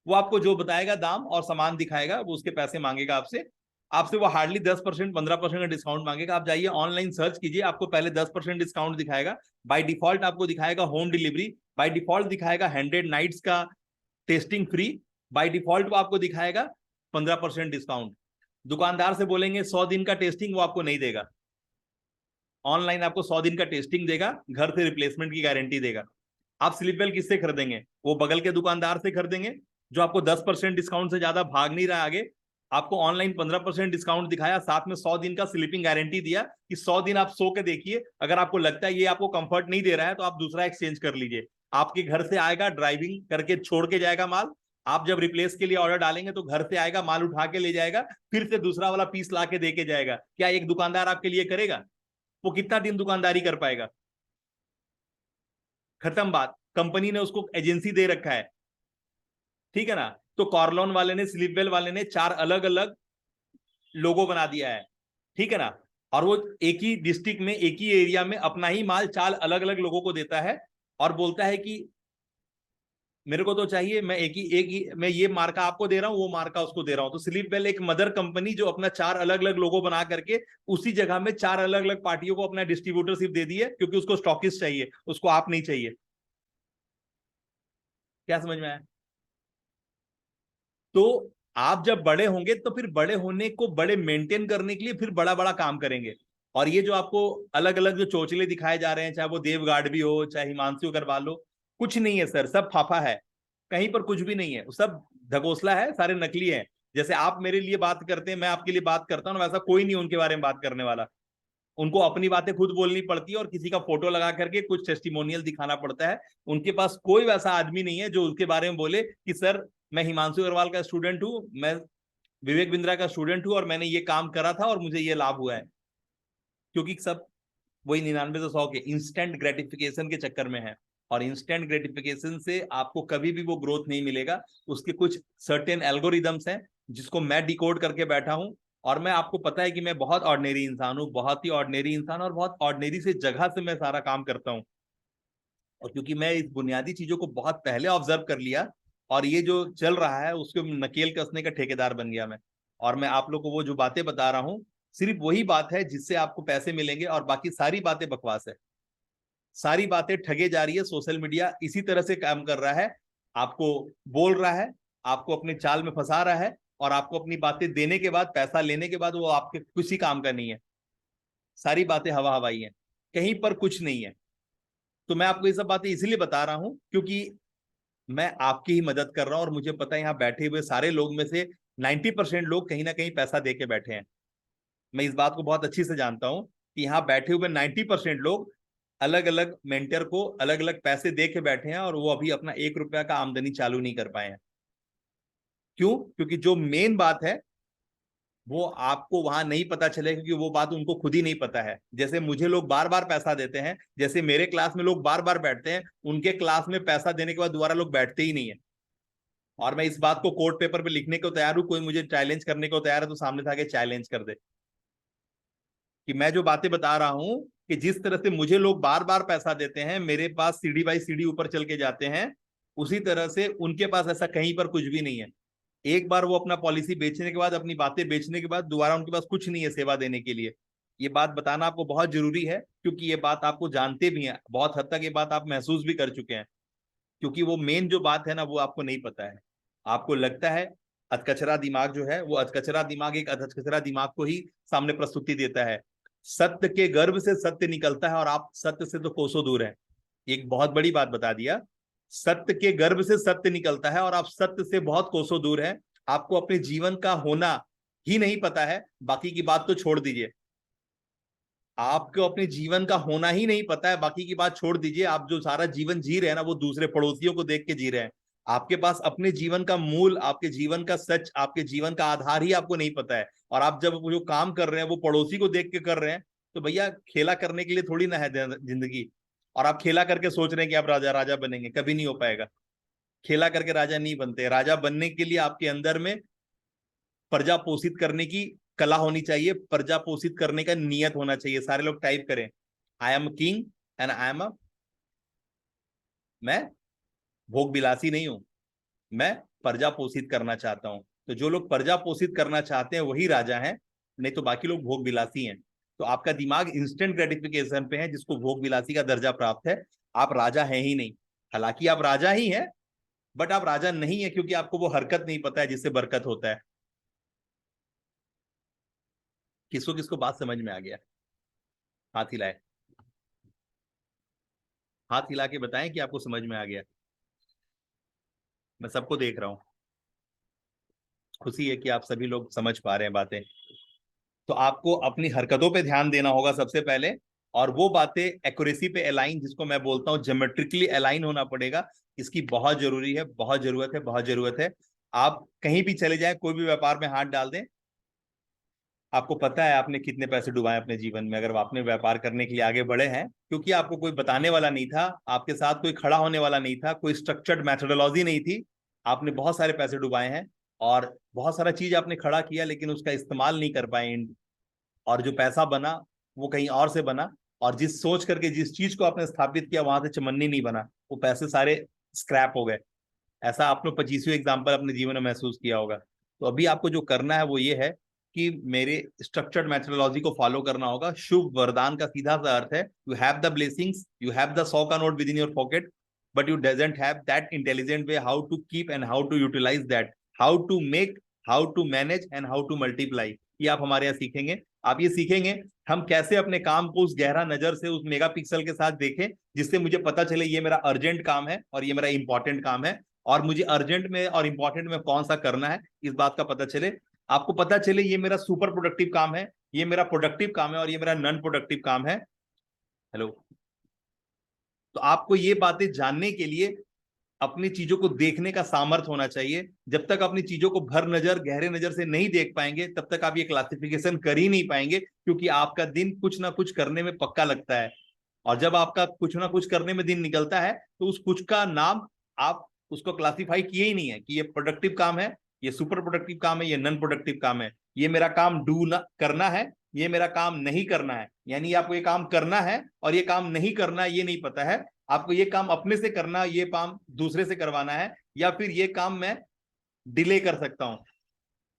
वो आपको जो बताएगा दाम और सामान दिखाएगा, वो उसके पैसे मांगेगा आपसे। आपसे वो हार्डली 10% 15% का डिस्काउंट मांगेगा। आप जाइए ऑनलाइन सर्च कीजिए, आपको पहले 10% डिस्काउंट दिखाएगा। बाय डिफॉल्ट आपको दिखाएगा होम डिलीवरी, बाय डिफॉल्ट दिखाएगा 100 नाइट्स का टेस्टिंग फ्री, बाय डिफॉल्ट वो आपको दिखाएगा 15% डिस्काउंट। दुकानदार से बोलेंगे 100 दिन का टेस्टिंग, वो आपको नहीं देगा। ऑनलाइन आपको 100 दिन का टेस्टिंग देगा, घर से रिप्लेसमेंट की गारंटी देगा। आप स्लीप वेल किससे खरीदेंगे? वो बगल के दुकानदार से खरीदेंगे जो आपको 10% डिस्काउंट से ज्यादा भाग नहीं रहा आगे। आपको ऑनलाइन 15% डिस्काउंट दिखाया, साथ में 100 दिन का स्लीपिंग गारंटी दिया कि 100 दिन आप सो के देखिए, अगर आपको लगता है ये आपको कंफर्ट नहीं दे रहा है तो आप दूसरा एक्सचेंज कर लीजिए। आपके घर से आएगा, ड्राइविंग करके छोड़ के जाएगा माल। आप जब रिप्लेस के लिए ऑर्डर डालेंगे तो घर से आएगा, माल उठा के ले जाएगा, फिर से दूसरा वाला पीस ला के दे के जाएगा। क्या एक दुकानदार आपके लिए करेगा? वो कितना दिन दुकानदारी कर पाएगा? खत्म बात। कंपनी ने उसको एजेंसी दे रखा है, ठीक है ना। तो कॉर्लोन वाले ने, स्लीपवेल वाले ने 4 अलग अलग लोगो बना दिया है, ठीक है ना। और वो एक ही डिस्ट्रिक्ट में, एक ही एरिया में अपना ही माल 4 अलग अलग लोगों को देता है, और बोलता है कि मेरे को तो चाहिए, मैं एक ही मैं ये मार्का आपको दे रहा हूं, वो मार्का उसको दे रहा हूं। तो स्लीपवेल एक मदर कंपनी जो अपना 4 अलग अलग लोगो बना करके उसी जगह में 4 अलग अलग पार्टियों को अपना डिस्ट्रीब्यूटरशिप दे दी है, क्योंकि उसको स्टॉकिस्ट चाहिए, उसको आप नहीं चाहिए। क्या समझ में आया? तो आप जब बड़े होंगे तो फिर बड़े होने को, बड़े मेंटेन करने के लिए फिर बड़ा बड़ा काम करेंगे। और ये जो आपको अलग अलग जो चोचले दिखाए जा रहे हैं, चाहे वो देव गार्ड हो, चाहे हिमांशु अग्रवाल हो, कुछ नहीं है सर, सब फाफा है। कहीं पर कुछ भी नहीं है, सब ढकोसला है, सारे नकली है। जैसे आप मेरे लिए बात करते हैं, मैं आपके लिए बात करता हूँ, वैसा कोई नहीं उनके बारे में बात करने वाला। उनको अपनी बातें खुद बोलनी पड़ती है, और किसी का फोटो लगा करके कुछ टेस्टिमोनियल दिखाना पड़ता है। उनके पास कोई वैसा आदमी नहीं है जो उसके बारे में बोले कि सर मैं हिमांशु अग्रवाल का स्टूडेंट हूं, मैं विवेक बिंद्रा का स्टूडेंट हूं, और मैंने ये काम करा था और मुझे ये लाभ हुआ है। क्योंकि सब वही 99 से 100 के इंस्टेंट ग्रेटिफिकेशन के चक्कर में है, और इंस्टेंट ग्रेटिफिकेशन से आपको कभी भी वो ग्रोथ नहीं मिलेगा। उसके कुछ सर्टेन एल्गोरिदम्स हैं जिसको मैं डिकोड करके बैठा हूं, और मैं, आपको पता है कि मैं बहुत ऑर्डिनरी इंसान हूं, बहुत ही ऑर्डिनरी इंसान, और बहुत ऑर्डिनरी से जगह से मैं सारा काम करता हूं। और क्योंकि मैं इस बुनियादी चीजों को बहुत पहले ऑब्जर्व कर लिया, और ये जो चल रहा है उसको नकेल कसने का ठेकेदार बन गया मैं। और मैं आप लोग को वो जो बातें बता रहा हूँ, सिर्फ वही बात है जिससे आपको पैसे मिलेंगे, और बाकी सारी बातें बकवास है, सारी बातें ठगे जा रही है। सोशल मीडिया इसी तरह से काम कर रहा है, आपको बोल रहा है, आपको अपने चाल में फंसा रहा है, और आपको अपनी बातें देने के बाद, पैसा लेने के बाद, वो आपके किसी काम का नहीं है। सारी बातें हवा हवाई है, कहीं पर कुछ नहीं है। तो मैं आपको ये सब बातें इसीलिए बता रहा हूं क्योंकि मैं आपकी ही मदद कर रहा हूं, और मुझे पता है यहाँ बैठे हुए सारे लोग में से 90% लोग कहीं ना कहीं पैसा दे के बैठे हैं। मैं इस बात को बहुत अच्छी से जानता हूं कि यहाँ बैठे हुए 90% लोग अलग अलग मेंटर को अलग अलग पैसे दे के बैठे हैं, और वो अभी अपना 1 रुपया का आमदनी चालू नहीं कर पाए हैं। क्यों? क्योंकि जो मेन बात है वो आपको वहां नहीं पता चले, क्योंकि वो बात उनको खुद ही नहीं पता है। जैसे मुझे लोग बार बार पैसा देते हैं, जैसे मेरे क्लास में लोग बार बार बैठते हैं, उनके क्लास में पैसा देने के बाद दोबारा लोग बैठते ही नहीं है। और मैं इस बात को कोर्ट पेपर पे लिखने को तैयार हूं, कोई मुझे चैलेंज करने को तैयार है तो सामने से आके चैलेंज कर दे कि मैं जो बातें बता रहा हूं, कि जिस तरह से मुझे लोग बार बार पैसा देते हैं, मेरे पास सीढ़ी बाई सीढ़ी ऊपर चल के जाते हैं, उसी तरह से उनके पास ऐसा कहीं पर कुछ भी नहीं है। एक बार वो अपना पॉलिसी बेचने के बाद, अपनी बातें बेचने के बाद, दोबारा उनके पास कुछ नहीं है सेवा देने के लिए। ये बात बताना आपको बहुत जरूरी है, क्योंकि ये बात आपको जानते भी हैं, बहुत हद तक ये बात आप महसूस भी कर चुके हैं, क्योंकि वो मेन जो बात है ना, वो आपको नहीं पता है। आपको लगता है अधकचरा दिमाग जो है वो अधकचरा दिमाग एक अधकचरा दिमाग को ही सामने प्रस्तुति देता है। सत्य के गर्भ से सत्य निकलता है और आप सत्य से तो कोसों दूर हैं। एक बहुत बड़ी बात बता दिया, सत्य के गर्भ से सत्य निकलता है और आप सत्य से बहुत कोसों दूर हैं। आपको अपने जीवन का होना ही नहीं पता है, बाकी की बात तो छोड़ दीजिए। आपको अपने जीवन का होना ही नहीं पता है, बाकी की बात छोड़ दीजिए। आप जो सारा जीवन जी रहे हैं ना, वो दूसरे पड़ोसियों को देख के जी रहे हैं। आपके पास अपने जीवन का मूल, आपके जीवन का सच, आपके जीवन का आधार ही आपको नहीं पता है। और आप जब वो जो काम कर रहे हैं वो पड़ोसी को देख के कर रहे हैं, तो भैया खेला करने के लिए थोड़ी ना है जिंदगी। और आप खेला करके सोच रहे हैं कि आप राजा राजा बनेंगे, कभी नहीं हो पाएगा। खेला करके राजा नहीं बनते। राजा बनने के लिए आपके अंदर में प्रजा पोषित करने की कला होनी चाहिए, प्रजा पोषित करने का नियत होना चाहिए। सारे लोग टाइप करें, I am king and I am मैं भोग विलासी नहीं हूं, मैं प्रजा पोषित करना चाहता हूं। तो जो लोग प्रजा पोषित करना चाहते हैं वही राजा हैं, नहीं तो बाकी लोग भोग विलासी हैं। तो आपका दिमाग इंस्टेंट ग्रेटिफिकेशन पे है, जिसको भोग विलासी का दर्जा प्राप्त है। आप राजा हैं ही नहीं। हालांकि आप राजा ही हैं, बट आप राजा नहीं है, क्योंकि आपको वो हरकत नहीं पता है जिससे बरकत होता है। किसको किसको बात समझ में आ गया? हाथ हिलाए, हाथ हिला के बताएं कि आपको समझ में आ गया। मैं सबको देख रहा हूं, खुशी है कि आप सभी लोग समझ पा रहे हैं बातें। तो आपको अपनी हरकतों पे ध्यान देना होगा सबसे पहले, और वो बातें एक्यूरेसी पे अलाइन, जिसको मैं बोलता हूं ज्योमेट्रिकली अलाइन होना पड़ेगा। इसकी बहुत जरूरी है, बहुत जरूरत है, बहुत जरूरत है। आप कहीं भी चले जाएं, कोई भी व्यापार में हाथ डाल दें, आपको पता है आपने कितने पैसे डुबाए अपने जीवन में, अगर आपने व्यापार करने के लिए आगे बढ़े हैं, क्योंकि आपको कोई बताने वाला नहीं था, आपके साथ कोई खड़ा होने वाला नहीं था, कोई स्ट्रक्चर्ड मेथोडोलॉजी नहीं थी। आपने बहुत सारे पैसे डुबाए हैं और बहुत सारा चीज आपने खड़ा किया, लेकिन उसका इस्तेमाल नहीं कर पाए। और जो पैसा बना वो कहीं और से बना, और जिस सोच करके जिस चीज को आपने स्थापित किया वहां से चमन्नी नहीं बना, वो पैसे सारे स्क्रैप हो गए। ऐसा आपने 25वें एग्जाम्पल अपने जीवन में महसूस किया होगा। तो अभी आपको जो करना है वो ये है कि मेरे स्ट्रक्चर्ड मेथोडोलॉजी को फॉलो करना होगा। शुभ वरदान का सीधा सा अर्थ है, you have the blessings, you have the 100 का note within your pocket, but you doesn't have that intelligent way how to keep and how to utilise that, how to make, how to manage and how to multiply. ये आप हमारे यहाँ सीखेंगे। आप ये सीखेंगे हम कैसे अपने काम को उस गहरा नजर से, उस मेगापिक्सल के साथ देखें, जिससे मुझे पता चले ये मेरा अर्जेंट काम है और ये मेरा इंपॉर्टेंट काम है, और मुझे अर्जेंट में और इंपॉर्टेंट में कौन सा करना है इस बात का पता चले। आपको पता चले ये मेरा सुपर प्रोडक्टिव काम है, ये मेरा प्रोडक्टिव काम है, और ये मेरा नॉन प्रोडक्टिव काम है। हेलो। तो आपको ये बातें जानने के लिए अपनी चीजों को देखने का सामर्थ्य होना चाहिए। जब तक अपनी चीजों को भर नजर, गहरे नजर से नहीं देख पाएंगे, तब तक आप ये क्लासिफिकेशन कर ही नहीं पाएंगे, क्योंकि आपका दिन कुछ ना कुछ करने में पक्का लगता है। और जब आपका कुछ ना कुछ करने में दिन निकलता है, तो उस कुछ का नाम आप उसको क्लासिफाई किए ही नहीं है कि ये प्रोडक्टिव काम है, ये सुपर प्रोडक्टिव काम है, ये नॉन प्रोडक्टिव काम है, ये मेरा काम डू ना करना है, ये मेरा काम नहीं करना है। यानी आपको ये काम करना है और ये काम नहीं करना है, ये नहीं पता है। आपको ये काम अपने से करना, ये काम दूसरे से करवाना है, या फिर ये काम मैं डिले कर सकता हूं,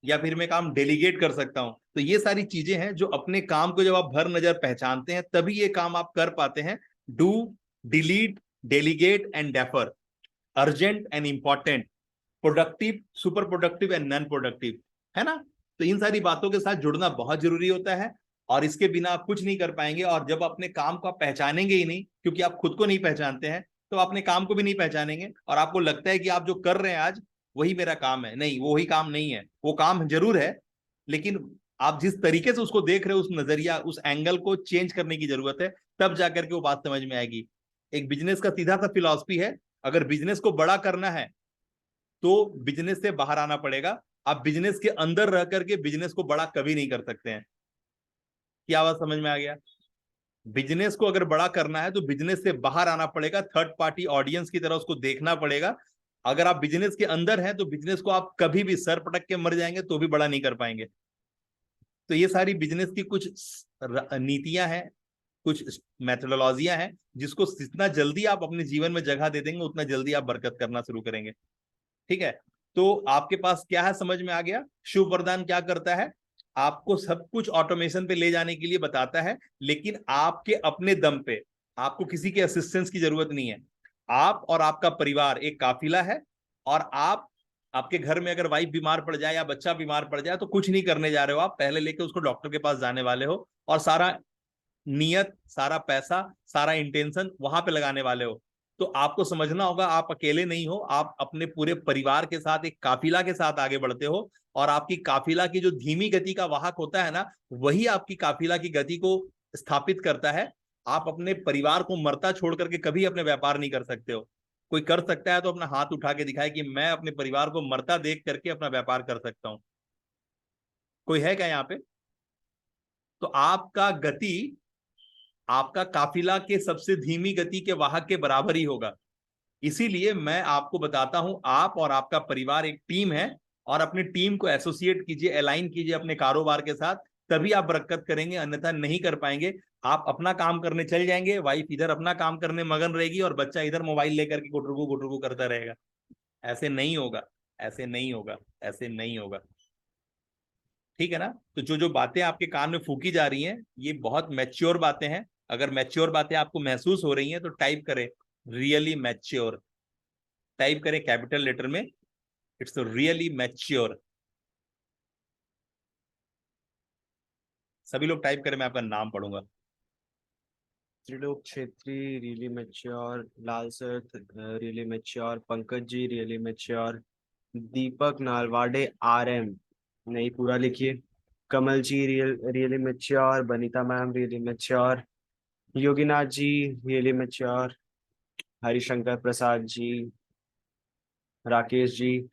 या फिर मैं काम डेलीगेट कर सकता हूं। तो ये सारी चीजें हैं जो अपने काम को जब आप भर नजर पहचानते हैं, तभी ये काम आप कर पाते हैं। Do, delete, delegate and defer, urgent and important, productive, super productive and non productive, है ना। तो इन सारी बातों के साथ जुड़ना बहुत जरूरी होता है, और इसके बिना आप कुछ नहीं कर पाएंगे। और जब अपने काम को आप पहचानेंगे ही नहीं, क्योंकि आप खुद को नहीं पहचानते हैं, तो अपने काम को भी नहीं पहचानेंगे। और आपको लगता है कि आप जो कर रहे हैं आज वही मेरा काम है। नहीं, वो वही काम नहीं है। वो काम जरूर है, लेकिन आप जिस तरीके से उसको देख रहे हो, उस नजरिया, उस एंगल को चेंज करने की जरूरत है, तब जाकर के वो बात समझ में आएगी। एक बिजनेस का सीधा सा फिलॉसफी है, अगर बिजनेस को बड़ा करना है तो बिजनेस से बाहर आना पड़ेगा। आप बिजनेस के अंदर रह करके बिजनेस को बड़ा कभी नहीं कर सकते हैं। क्या बात समझ में आ गया? बिजनेस को अगर बड़ा करना है तो बिजनेस से बाहर आना पड़ेगा, थर्ड पार्टी ऑडियंस की तरह उसको देखना पड़ेगा। अगर आप बिजनेस के अंदर हैं तो बिजनेस को आप कभी भी सर पटक के मर जाएंगे तो भी बड़ा नहीं कर पाएंगे। तो ये सारी बिजनेस की कुछ नीतियां हैं, कुछ मेथोडोलॉजियां हैं, जिसको जितना जल्दी आप अपने जीवन में जगह दे देंगे, उतना जल्दी आप बरकत करना शुरू करेंगे। ठीक है, तो आपके पास क्या है, समझ में आ गया। शुभ वरदान क्या करता है? आपको सब कुछ ऑटोमेशन पे ले जाने के लिए बताता है, लेकिन आपके अपने दम पे। आपको किसी के असिस्टेंस की जरूरत नहीं है। आप और आपका परिवार एक काफिला है, और आप आपके घर में अगर वाइफ बीमार पड़ जाए या बच्चा बीमार पड़ जाए तो कुछ नहीं करने जा रहे हो आप, पहले लेके उसको डॉक्टर के पास जाने वाले हो और सारा नियत, सारा पैसा, सारा इंटेंशन वहां पे लगाने वाले हो। तो आपको समझना होगा आप अकेले नहीं हो, आप अपने पूरे परिवार के साथ एक काफिला के साथ आगे बढ़ते हो, और आपकी काफिला की जो धीमी गति का वाहक होता है ना, वही आपकी काफिला की गति को स्थापित करता है। आप अपने परिवार को मरता छोड़ करके कभी अपने व्यापार नहीं कर सकते हो। कोई कर सकता है तो अपना हाथ उठा के दिखाए कि मैं अपने परिवार को मरता देख करके अपना व्यापार कर सकता हूं। कोई है क्या यहाँ पे? तो आपका गति आपका काफिला के सबसे धीमी गति के वाहक के बराबर ही होगा। इसीलिए मैं आपको बताता हूं, आप और आपका परिवार एक टीम है, और अपनी टीम को एसोसिएट कीजिए, अलाइन कीजिए अपने कारोबार के साथ, तभी आप बरकत करेंगे, अन्यथा नहीं कर पाएंगे। आप अपना काम करने चल जाएंगे, वाइफ इधर अपना काम करने मगन रहेगी और बच्चा इधर मोबाइल लेकर के गुटरुगु करता रहेगा। ऐसे नहीं होगा, ऐसे नहीं होगा, ऐसे नहीं होगा। ठीक है ना? तो जो जो बातें आपके कान में फूकी जा रही हैं, ये बहुत मैच्योर बातें हैं। अगर मैच्योर बातें आपको महसूस हो रही हैं तो टाइप करें रियली मैच्योर, टाइप करें कैपिटल लेटर में, इट्स रियली मैच्योर। सभी लोग टाइप करें, मैं आपका नाम पढ़ूंगा। Trilok Chhetri really mature, Lal sir really mature, Pankaj ji really mature, Deepak Nalwade RM नहीं पूरा लिखिए, Kamal ji really mature, Banita ma'am really mature, Yoginath ji really mature, Harishankar Prasad ji, Rakesh ji.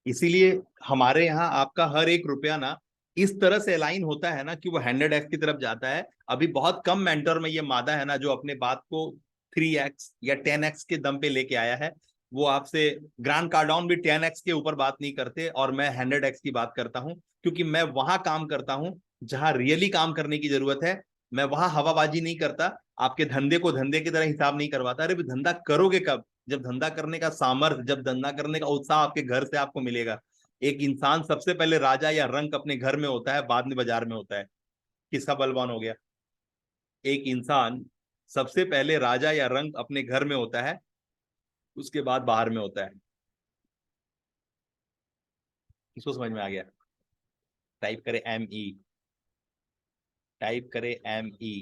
इसीलिए हमारे यहाँ आपका हर एक रुपया ना इस तरह से अलाइन होता है ना कि वो 100x की तरफ जाता है। अभी बहुत कम मेंटर में ये मादा है ना जो अपने बात को 3x या 10x के दम पे लेके आया है। वो आपसे ग्रांड कार्डॉन भी 10x के ऊपर बात नहीं करते, और मैं 100x की बात करता हूं, क्योंकि मैं वहां काम करता हूं जहां रियली काम करने की जरूरत है। मैं वहां हवाबाजी नहीं करता, आपके धंधे को धंधे की तरह हिसाब नहीं करवाता। अरे धंधा करोगे कब? जब धंधा करने का सामर्थ्य, जब धंधा करने का उत्साह आपके घर से आपको मिलेगा। एक इंसान सबसे पहले राजा या रंक अपने घर में होता है, बाद में बाजार में होता है। किसका बलवान हो गया? एक इंसान सबसे पहले राजा या रंक अपने घर में होता है, उसके बाद बाहर में होता है। किसको समझ में आ गया? टाइप करें ME, टाइप करें ME।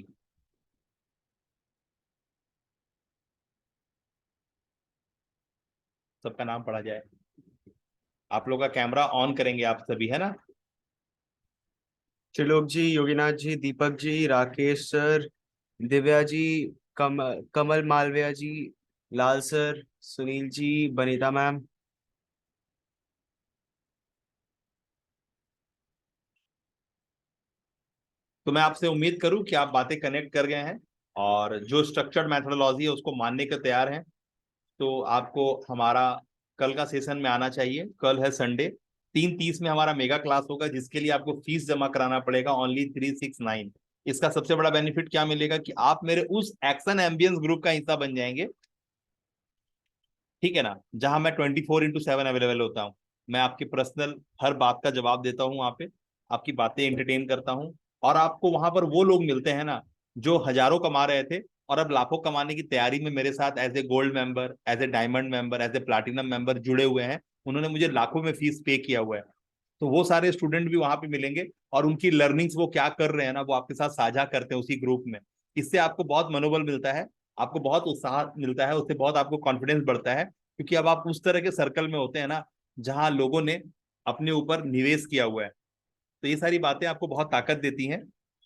सबका नाम पढ़ा जाए। आप लोग का कैमरा ऑन करेंगे आप सभी, है ना? त्रिलोक जी, योगीनाथ जी, दीपक जी, राकेश सर, दिव्या जी, कमल मालविया जी, लाल सर, सुनील जी, बनीता मैम। तो मैं आपसे उम्मीद करूं कि आप बातें कनेक्ट कर गए हैं और जो स्ट्रक्चर्ड मेथोडोलॉजी है उसको मानने के तैयार हैं। तो आपको हमारा कल का सेशन में आना चाहिए। कल है संडे, 3:30 में हमारा मेगा क्लास होगा, जिसके लिए आपको फीस जमा कराना पड़ेगा ओनली 369। इसका सबसे बड़ा बेनिफिट क्या मिलेगा कि आप मेरे उस एक्शन एम्बियंस ग्रुप का हिस्सा बन जाएंगे, ठीक है ना, जहां मैं 24/7 अवेलेबल होता हूँ। मैं आपके पर्सनल हर बात का जवाब देता हूँ वहां पे, आपकी बातें एंटरटेन करता हूँ। और आपको वहां पर वो लोग मिलते हैं ना जो हजारों कमा रहे थे और अब लाखों कमाने की तैयारी में मेरे साथ as a gold member, as a diamond member, as a platinum member जुड़े हुए हैं। उन्होंने मुझे लाखों में फीस पे किया हुआ है। तो वो सारे स्टूडेंट भी वहां पे मिलेंगे और उनकी लर्निंग्स वो क्या कर रहे हैं ना वो आपके साथ साझा करते हैं उसी ग्रुप में। इससे आपको बहुत मनोबल मिलता है, आपको बहुत उत्साह मिलता है, उससे बहुत आपको कॉन्फिडेंस बढ़ता है, क्योंकि अब आप उस तरह के सर्कल में होते हैं ना जहां लोगों ने अपने ऊपर निवेश किया हुआ है। तो ये सारी बातें आपको बहुत ताकत देती हैं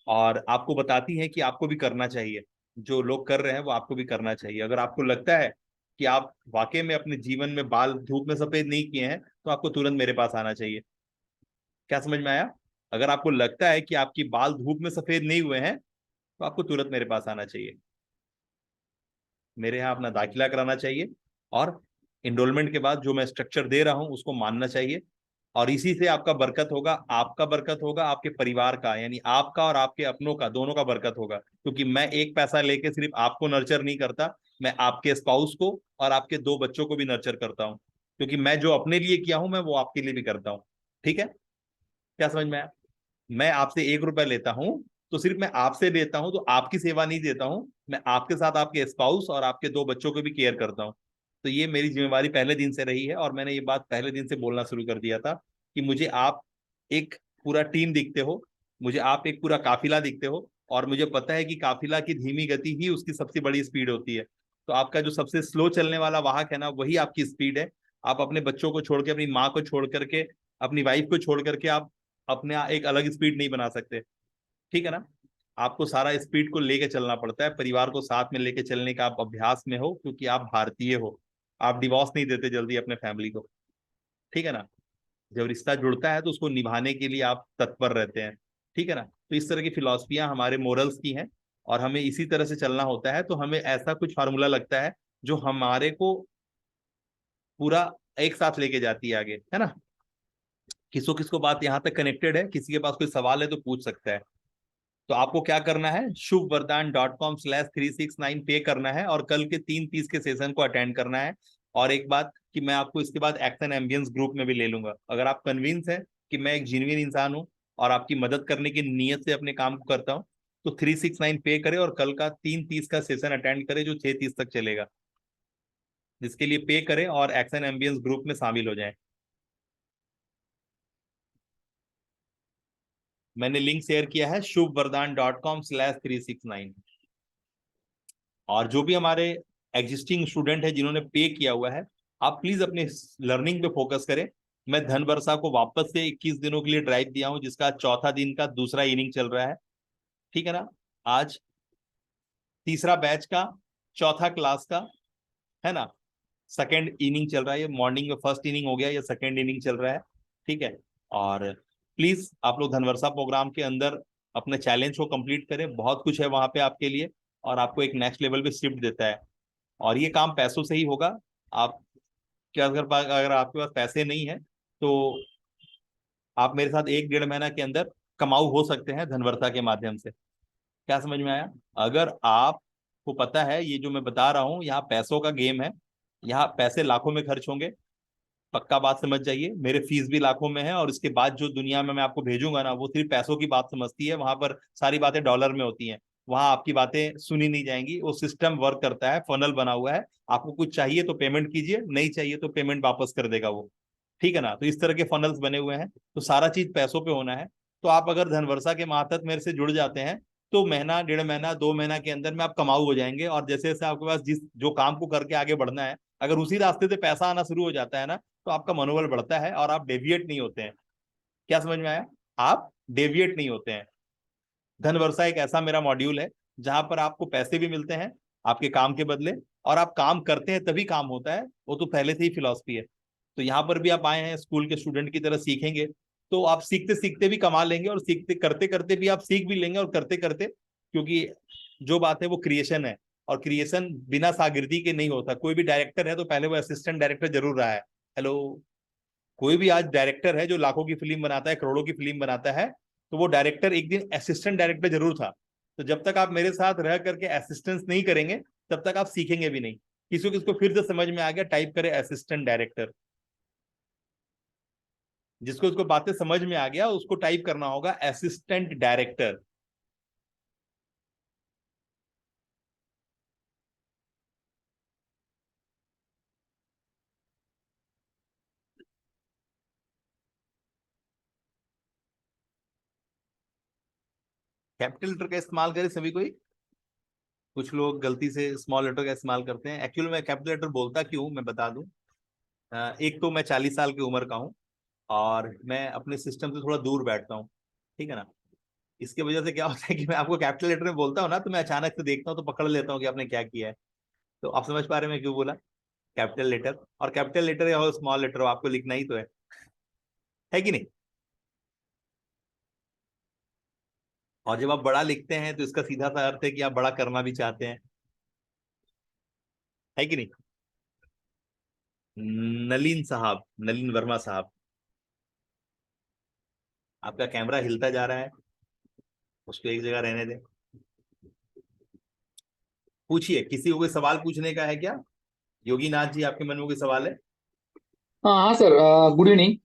और आपको बताती हैं कि आपको भी करना चाहिए। जो लोग कर रहे हैं वो आपको भी करना चाहिए। अगर आपको लगता है कि आप वाकई में अपने जीवन में बाल धूप में सफेद नहीं किए हैं तो आपको तुरंत मेरे पास आना चाहिए। क्या समझ में आया? अगर आपको लगता है कि आपकी बाल धूप में सफेद नहीं हुए हैं तो आपको तुरंत मेरे पास आना चाहिए, मेरे यहाँ अपना दाखिला कराना चाहिए, और एनरोलमेंट के बाद जो मैं स्ट्रक्चर दे रहा हूं उसको मानना चाहिए। और इसी से आपका बरकत होगा, आपका बरकत होगा, आपके परिवार का, यानी आपका और आपके अपनों का, दोनों का बरकत होगा। क्योंकि मैं एक पैसा लेके सिर्फ आपको नर्चर नहीं करता, मैं आपके स्पाउस को और आपके 2 बच्चों को भी नर्चर करता हूँ। क्योंकि मैं जो अपने लिए किया हूं मैं वो आपके लिए भी करता हूँ। ठीक है? क्या समझ में आया? मैं आपसे 1 रुपया लेता हूं तो सिर्फ मैं आपसे लेता हूं तो आपकी सेवा नहीं देता हूं, मैं आपके साथ आपके स्पाउस और आपके 2 बच्चों को भी केयर करता हूं। तो ये मेरी जिम्मेवारी पहले दिन से रही है, और मैंने ये बात पहले दिन से बोलना शुरू कर दिया था कि मुझे आप एक पूरा टीम दिखते हो, मुझे आप एक पूरा काफिला दिखते हो, और मुझे पता है कि काफिला की धीमी गति ही उसकी सबसे बड़ी स्पीड होती है। तो आपका जो सबसे स्लो चलने वाला वाहक है ना, वही आपकी स्पीड है। आप अपने बच्चों को छोड़ के, अपनी माँ को छोड़ करके, अपनी वाइफ को छोड़ करके आप अपने एक अलग स्पीड नहीं बना सकते, ठीक है ना। आपको सारा स्पीड को लेके चलना पड़ता है, परिवार को साथ में लेके चलने का आप अभ्यास में हो, क्योंकि आप भारतीय हो। आप डिवोर्स नहीं देते जल्दी अपने फैमिली को, ठीक है ना। जब रिश्ता जुड़ता है तो उसको निभाने के लिए आप तत्पर रहते हैं, ठीक है ना। तो इस तरह की फिलॉसफियां हमारे मोरल्स की हैं, और हमें इसी तरह से चलना होता है। तो हमें ऐसा कुछ फार्मूला लगता है जो हमारे को पूरा एक साथ लेके जाती है आगे, है ना। किसको बात यहाँ तक कनेक्टेड है? किसी के पास कोई सवाल है तो पूछ सकता है। तो आपको क्या करना है, shubvardhan.com/369 पे करना है, और कल के 3:30 के सेशन को अटेंड करना है। और एक बात कि मैं आपको इसके बाद एक्शन एम्बियंस ग्रुप में भी ले लूंगा। अगर आप कन्विंस हैं कि मैं एक जेन्युइन इंसान हूं और आपकी मदद करने की नीयत से अपने काम को करता हूं, तो 369 पे करें और कल का 3:30 का सेशन अटेंड करें जो 6:30 तक चलेगा, जिसके लिए पे करें और एक्शन एम्बियंस ग्रुप में शामिल हो जाएं। मैंने लिंक शेयर किया है shubvardhan.com/369। और जो भी हमारे एग्जिस्टिंग स्टूडेंट है जिन्होंने पे किया हुआ है, आप प्लीज अपने लर्निंग पे फोकस करें। मैं धन वर्षा को वापस से 21 दिनों के लिए ड्राइव दिया हूं, जिसका चौथा दिन का दूसरा इनिंग चल रहा है, ठीक है ना। आज तीसरा बैच का चौथा क्लास का, है ना, सेकेंड इनिंग चल रहा है। ये मॉर्निंग में फर्स्ट इनिंग हो गया, ये सेकेंड इनिंग चल रहा है, ठीक है। और प्लीज आप लोग धनवर्षा प्रोग्राम के अंदर अपने चैलेंज को कंप्लीट करें। बहुत कुछ है वहां पे आपके लिए, और आपको एक नेक्स्ट लेवल पे शिफ्ट देता है। और ये काम पैसों से ही होगा। आप क्या, अगर आपके पास पैसे नहीं है तो आप मेरे साथ 1-1.5 महीना के अंदर कमाऊ हो सकते हैं धनवर्षा के माध्यम से। क्या समझ में आया? अगर आपको पता है ये जो मैं बता रहा हूँ, यहाँ पैसों का गेम है, यहाँ पैसे लाखों में खर्च होंगे, पक्का बात समझ जाइए। मेरे फीस भी लाखों में है, और इसके बाद जो दुनिया में मैं आपको भेजूंगा ना, वो सिर्फ पैसों की बात समझती है। वहां पर सारी बातें डॉलर में होती हैं, वहां आपकी बातें सुनी नहीं जाएंगी। वो सिस्टम वर्क करता है, फनल बना हुआ है। आपको कुछ चाहिए तो पेमेंट कीजिए, नहीं चाहिए तो पेमेंट वापस कर देगा वो, ठीक है ना। तो इस तरह के फनल्स बने हुए हैं, तो सारा चीज पैसों पे होना है। तो आप अगर धनवर्षा के मातहत मेरे से जुड़ जाते हैं, तो महीना, 1.5 महीना, 2 महीना के अंदर में आप कमाऊ हो जाएंगे। और जैसे जैसे आपके पास जिस जो काम को करके आगे बढ़ना है, अगर उसी रास्ते से पैसा आना शुरू हो जाता है ना, तो आपका मनोबल बढ़ता है और आप डेविएट नहीं होते हैं। क्या समझ में आया? आप डेविएट नहीं होते हैं। धन वर्षा एक ऐसा मेरा मॉड्यूल है जहां पर आपको पैसे भी मिलते हैं आपके काम के बदले, और आप काम करते हैं तभी काम होता है। वो तो पहले से ही फिलॉसफी है। तो यहाँ पर भी आप आए हैं स्कूल के स्टूडेंट की तरह सीखेंगे, तो आप सीखते सीखते भी कमा लेंगे, और सीखते करते करते भी आप सीख भी लेंगे, और करते करते, क्योंकि जो बात है वो क्रिएशन है, और क्रिएशन बिना शागिर्दी के नहीं होता। कोई भी डायरेक्टर है तो पहले वो असिस्टेंट डायरेक्टर जरूर रहा है। हेलो, कोई भी आज डायरेक्टर है जो लाखों की फिल्म बनाता है, करोड़ों की फिल्म बनाता है, तो वो डायरेक्टर एक दिन असिस्टेंट डायरेक्टर जरूर था। तो जब तक आप मेरे साथ रह करके असिस्टेंस नहीं करेंगे, तब तक आप सीखेंगे भी नहीं। किसको फिर से समझ में आ गया, टाइप करें असिस्टेंट डायरेक्टर। जिसको इसको बातें समझ में आ गया उसको टाइप करना होगा असिस्टेंट डायरेक्टर। कैपिटल लेटर का इस्तेमाल करें सभी कोई। कुछ लोग गलती से स्मॉल लेटर का इस्तेमाल करते हैं। एक्चुअली मैं कैपिटल लेटर बोलता क्यों, मैं बता दूं। एक तो मैं 40 साल की उम्र का हूं, और मैं अपने सिस्टम से थोड़ा दूर बैठता हूँ, ठीक है ना। इसकी वजह से क्या होता है कि मैं आपको कैपिटल लेटर में बोलता हूँ ना, तो मैं अचानक से देखता हूँ तो पकड़ लेता हूँ कि आपने क्या किया है। तो आप समझ पा रहे हैं मैं क्यों बोला कैपिटल लेटर। और कैपिटल लेटर या स्मॉल लेटर हो, आपको लिखना ही तो है कि नहीं। और जब आप बड़ा लिखते हैं तो इसका सीधा सा अर्थ है कि आप बड़ा करना भी चाहते हैं, है कि नहीं। नलिन साहब, नलिन वर्मा साहब, आपका कैमरा हिलता जा रहा है, उसको एक जगह रहने दें। पूछिए, किसी को कोई सवाल पूछने का है क्या? योगी नाथ जी, आपके मन में कोई सवाल है? हाँ हाँ सर, गुड इवनिंग।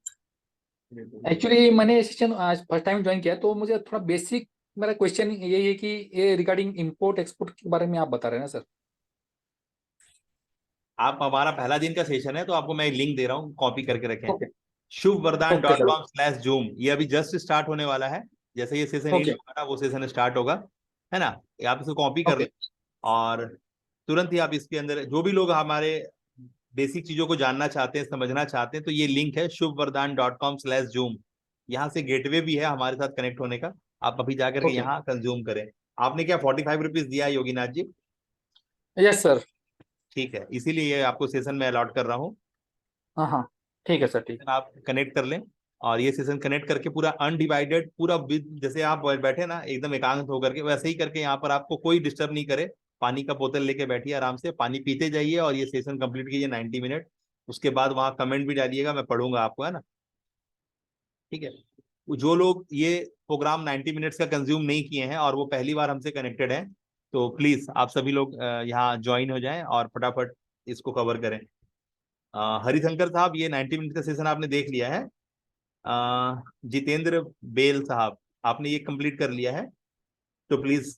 एक्चुअली मैंने सेशन आज फर्स्ट टाइम ज्वाइन किया, तो मुझे थोड़ा बेसिक मेरा क्वेश्चन यही है कि ये रिगार्डिंग इंपोर्ट एक्सपोर्ट के बारे में आप बता रहे हैं ना सर। आप हमारा पहला दिन का सेशन है, तो आपको मैं लिंक दे रहा हूँ, कॉपी करके रखें। Okay okay sir. shubvardhan.com/zoom, ये अभी जस्ट स्टार्ट होने वाला है। जैसे ये सेशन एंड ओके होगा ना, वो सेशन स्टार्ट होगा, है ना। आप इसको कॉपी कर ओके लें और तुरंत ही आप इसके अंदर, जो भी लोग हमारे बेसिक चीजों को जानना चाहते हैं, समझना चाहते हैं, तो ये लिंक है shubvardhan.com/zoom। यहाँ से गेटवे भी है हमारे साथ कनेक्ट होने का। आप अभी जाकर के ओके यहाँ कंज्यूम करें। आपने क्या 45 रुपीज दिया है योगीनाथ जी? Yes sir. ठीक है, इसीलिए ये आपको सेशन में अलॉट कर रहा हूँ। हाँ हाँ ठीक है सर ठीक। आप कनेक्ट कर लें और ये सेशन कनेक्ट करके पूरा अनडिवाइडेड, पूरा जैसे आप बैठे ना एकदम एकांत होकर के, वैसे ही करके यहाँ पर आपको कोई डिस्टर्ब नहीं करे। पानी का बोतल लेके बैठिए, आराम से पानी पीते जाइए और ये सेशन कंप्लीट कीजिए 90 मिनट। उसके बाद वहाँ कमेंट भी डालिएगा, मैं पढ़ूंगा आपको, है ना। ठीक है। जो लोग ये प्रोग्राम 90 मिनट्स का कंज्यूम नहीं किए हैं और वो पहली बार हमसे कनेक्टेड हैं, तो प्लीज आप सभी लोग यहाँ ज्वाइन हो जाएं और फटाफट इसको कवर करें। हरिशंकर साहब, ये 90 मिनट का सेशन आपने देख लिया है। जितेंद्र बेल साहब, आपने ये कंप्लीट कर लिया है, तो प्लीज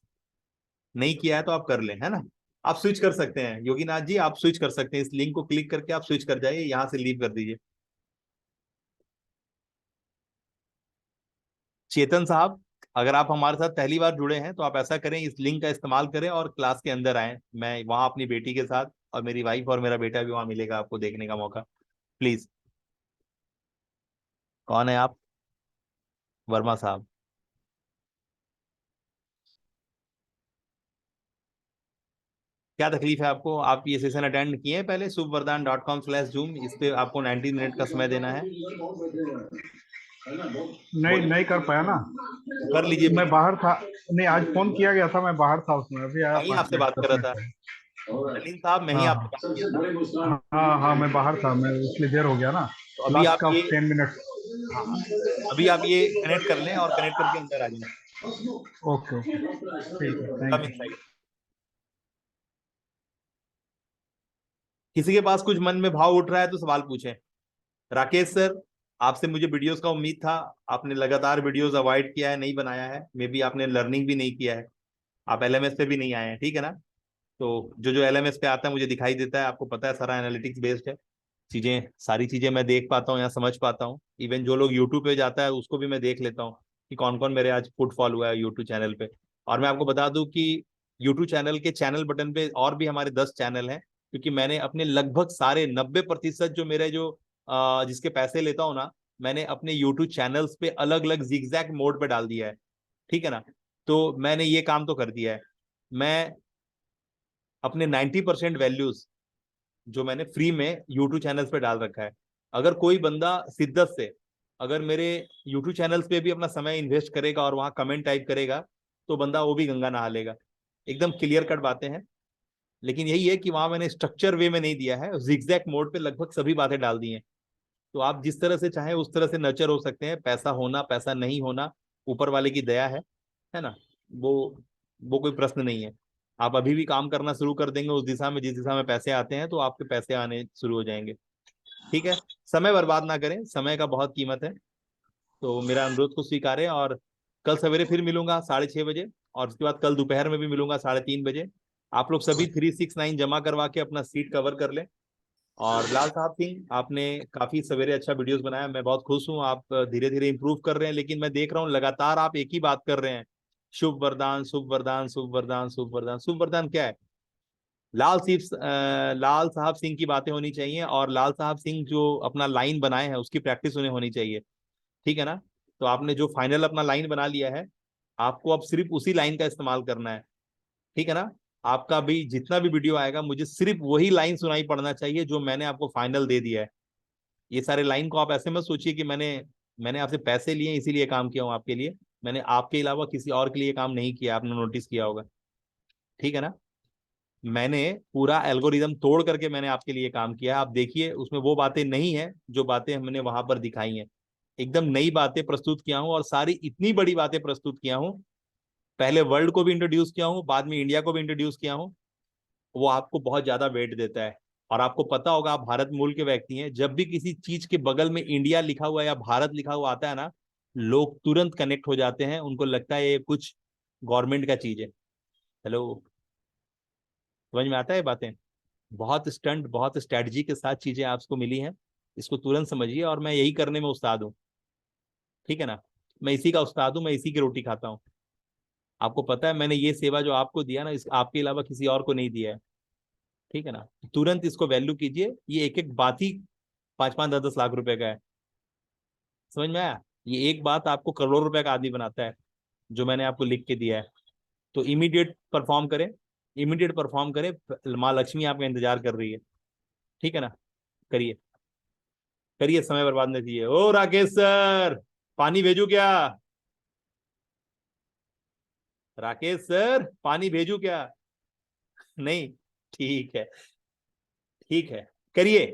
नहीं किया है तो आप कर लें, है ना। आप स्विच कर सकते हैं योगीनाथ जी, आप स्विच कर सकते हैं, इस लिंक को क्लिक करके आप स्विच कर जाइए, यहाँ से लीव कर दीजिए। चेतन साहब, अगर आप हमारे साथ पहली बार जुड़े हैं तो आप ऐसा करें, इस लिंक का इस्तेमाल करें और क्लास के अंदर आए। मैं वहां अपनी बेटी के साथ, और मेरी वाइफ और मेरा बेटा भी वहां मिलेगा आपको देखने का मौका। प्लीज। कौन है आप? वर्मा साहब। क्या तकलीफ है आपको? आप ये सेशन अटेंड किए हैं पहले shubvardhan.com/zoom? इस पे आपको 90 मिनट का समय देना है। नहीं नहीं कर पाया ना, तो कर लीजिए मैं प्लीज। बाहर था। नहीं, आज फोन किया गया था, मैं बाहर था, उसमें अभी आया मैं ही 5 आपसे मिनट बात 10 कर रहा मिनट था, पहले। नलिन साहब, मैं ही हाँ आपसे हाँ बात किया था। हाँ हाँ, मैं बाहर था, मैं इसलिए देर हो गया ना, तो अभी लास्ट आप का ये, 10 मिनट। हाँ हाँ, अभी आप ये कनेक्ट कर लें और कनेक्ट करके अंदर आ जाएं। ओके ओके ठीक है, कम थैंक यू। इनसाइड। किसी के पास कुछ मन में भाव उठ रहा है तो सवाल पूछें। राकेश सर, आपसे मुझे वीडियोस का उम्मीद था, आपने लगातार वीडियोस अवॉइड किया है, नहीं बनाया है, मे बी आपने लर्निंग भी नहीं किया है, आप एलएमएस पे भी नहीं आए हैं, ठीक है ना। तो जो जो एलएमएस पे आता है मुझे दिखाई देता है, आपको पता है सारा एनालिटिक्स बेस्ड है। चीजें, सारी चीजें मैं देख पाता हूँ या समझ पाता हूँ। इवन जो लोग यूट्यूब पे जाता है उसको भी मैं देख लेता हूँ कि कौन कौन मेरे आज फुटफॉल हुआ है यूट्यूब चैनल पे। और मैं आपको बता दूं कि यूट्यूब चैनल के चैनल बटन पे और भी हमारे 10 चैनल हैं, क्योंकि मैंने अपने लगभग सारे 90% जो मेरे जो जिसके पैसे लेता हूँ ना, मैंने अपने यूट्यूब चैनल्स पे अलग अलग जिगजैग मोड पे डाल दिया है, ठीक है ना। तो मैंने ये काम तो कर दिया है। मैं अपने 90% वैल्यूज जो मैंने फ्री में यूट्यूब चैनल्स पे डाल रखा है, अगर कोई बंदा शिद्दत से अगर मेरे यूट्यूब चैनल्स पे भी अपना समय इन्वेस्ट करेगा और वहां कमेंट टाइप करेगा, तो बंदा वो भी गंगा नहा लेगा। एकदम क्लियर कट बातें हैं। लेकिन यही है कि वहां मैंने स्ट्रक्चर वे में नहीं दिया है, जिगजैग मोड पे लगभग सभी बातें डाल दी हैं। तो आप जिस तरह से चाहें उस तरह से नर्चर हो सकते हैं। पैसा होना, पैसा नहीं होना, ऊपर वाले की दया है ना। वो वो कोई प्रश्न नहीं है। आप अभी भी काम करना शुरू कर देंगे उस दिशा में जिस दिशा में पैसे आते हैं, तो आपके पैसे आने शुरू हो जाएंगे। ठीक है। समय बर्बाद ना करें, समय का बहुत कीमत है। तो मेरा अनुरोध को स्वीकारें और कल सवेरे फिर मिलूंगा 6:30 बजे, और उसके बाद कल दोपहर में भी मिलूंगा 3:30 बजे। आप लोग सभी 369 जमा करवा के अपना सीट कवर कर लें। और लाल साहब सिंह, आपने काफी सवेरे अच्छा वीडियोस बनाया, मैं बहुत खुश हूँ। आप धीरे धीरे इंप्रूव कर रहे हैं, लेकिन मैं देख रहा हूँ लगातार आप एक ही बात कर रहे हैं, शुभ वरदान शुभ वरदान शुभ वरदान शुभ वरदान। शुभ वरदान क्या है? लाल साहब सिंह की बातें होनी चाहिए, और लाल साहब सिंह जो अपना लाइन बनाए हैं उसकी प्रैक्टिस उन्हें होनी चाहिए, ठीक है ना। तो आपने जो फाइनल अपना लाइन बना लिया है, आपको अब सिर्फ उसी लाइन का इस्तेमाल करना है, ठीक है ना। आपका भी जितना भी वीडियो आएगा, मुझे सिर्फ वही लाइन सुनाई पड़ना चाहिए जो मैंने आपको फाइनल दे दिया है। ये सारे लाइन को आप ऐसे मत सोचिए कि मैंने मैंने आपसे पैसे लिए इसीलिए काम किया हूँ आपके लिए। मैंने आपके अलावा किसी और के लिए काम नहीं किया, आपने नोटिस किया होगा, ठीक है ना। मैंने पूरा एल्गोरिदम तोड़ करके मैंने आपके लिए काम किया है। आप देखिए उसमें वो बातें नहीं है जो बातें हमने वहां पर दिखाई हैं। एकदम नई बातें प्रस्तुत किया हूँ, और सारी इतनी बड़ी बातें प्रस्तुत किया हूँ। पहले वर्ल्ड को भी इंट्रोड्यूस किया हूँ, बाद में इंडिया को भी इंट्रोड्यूस किया हूँ। वो आपको बहुत ज्यादा वेट देता है। और आपको पता होगा, आप भारत मूल के व्यक्ति हैं, जब भी किसी चीज के बगल में इंडिया लिखा हुआ या भारत लिखा हुआ आता है ना, लोग तुरंत कनेक्ट हो जाते हैं, उनको लगता है ये कुछ गवर्नमेंट का चीज है। हेलो, समझ में आता है बातें? बहुत स्टंट, बहुत स्ट्रेटजी के साथ चीजें आपको मिली हैं, इसको तुरंत समझिए। और मैं यही करने में उस्ताद हूँ, ठीक है ना। मैं इसी का उस्ताद हूँ, मैं इसी की रोटी खाता हूँ। आपको पता है मैंने ये सेवा जो आपको दिया ना, इस आपके अलावा किसी और को नहीं दिया है, ठीक है ना। तुरंत इसको वैल्यू कीजिए। ये एक एक बात ही 5-5, 10-10 लाख रुपए का है, समझ में आया। ये एक बात आपको करोड़ रुपए का आदमी बनाता है, जो मैंने आपको लिख के दिया है। तो इमीडिएट परफॉर्म करें, इमीडिएट परफॉर्म करें, माँ लक्ष्मी आपका इंतजार कर रही है, ठीक है ना। करिए करिए, समय बर्बाद नहीं कीजिए। ओ राकेश सर, पानी भेजू क्या? राकेश सर, पानी भेजू क्या? नहीं, ठीक है, ठीक है, करिए,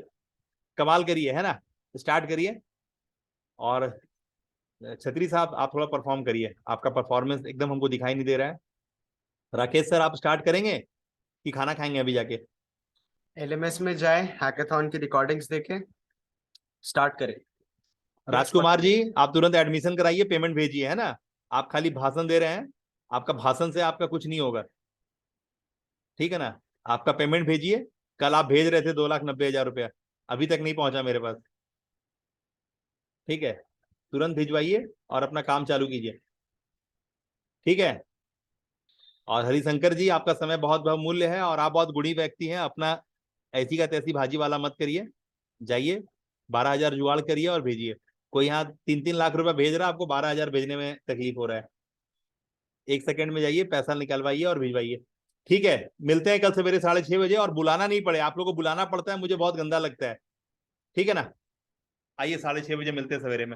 कमाल करिए, है ना। स्टार्ट करिए। और छतरी साहब, आप थोड़ा परफॉर्म करिए, आपका परफॉर्मेंस एकदम हमको दिखाई नहीं दे रहा है। राकेश सर, आप स्टार्ट करेंगे कि खाना खाएंगे अभी जाके? LMS में जाए, हैकाथॉन की रिकॉर्डिंग्स देखें, स्टार्ट करें। राजकुमार जी, आप तुरंत एडमिशन कराइए, पेमेंट भेजिए, है ना। आप खाली भाषण दे रहे हैं, आपका भाषण से आपका कुछ नहीं होगा, ठीक है ना। आपका पेमेंट भेजिए। कल आप भेज रहे थे 2,90,000 रुपया, अभी तक नहीं पहुंचा मेरे पास, ठीक है। तुरंत भिजवाइए और अपना काम चालू कीजिए, ठीक है। और हरिशंकर जी, आपका समय बहुत बहुमूल्य है और आप बहुत गुणी व्यक्ति हैं। अपना ऐसी का तैसी भाजी वाला मत करिए, जाइए 12,000 जुगाड़ करिए और भेजिए। कोई यहाँ 3-3 लाख रुपया भेज रहा है, आपको 12,000 भेजने में तकलीफ हो रहा है। 1 सेकंड में जाइए, पैसा निकलवाइए और भिजवाइए, ठीक है। मिलते हैं कल सवेरे 6:30 बजे। और बुलाना नहीं पड़े, आप लोगों को बुलाना पड़ता है, मुझे बहुत गंदा लगता है, ठीक है ना। आइए 6:30 बजे मिलते हैं सवेरे में।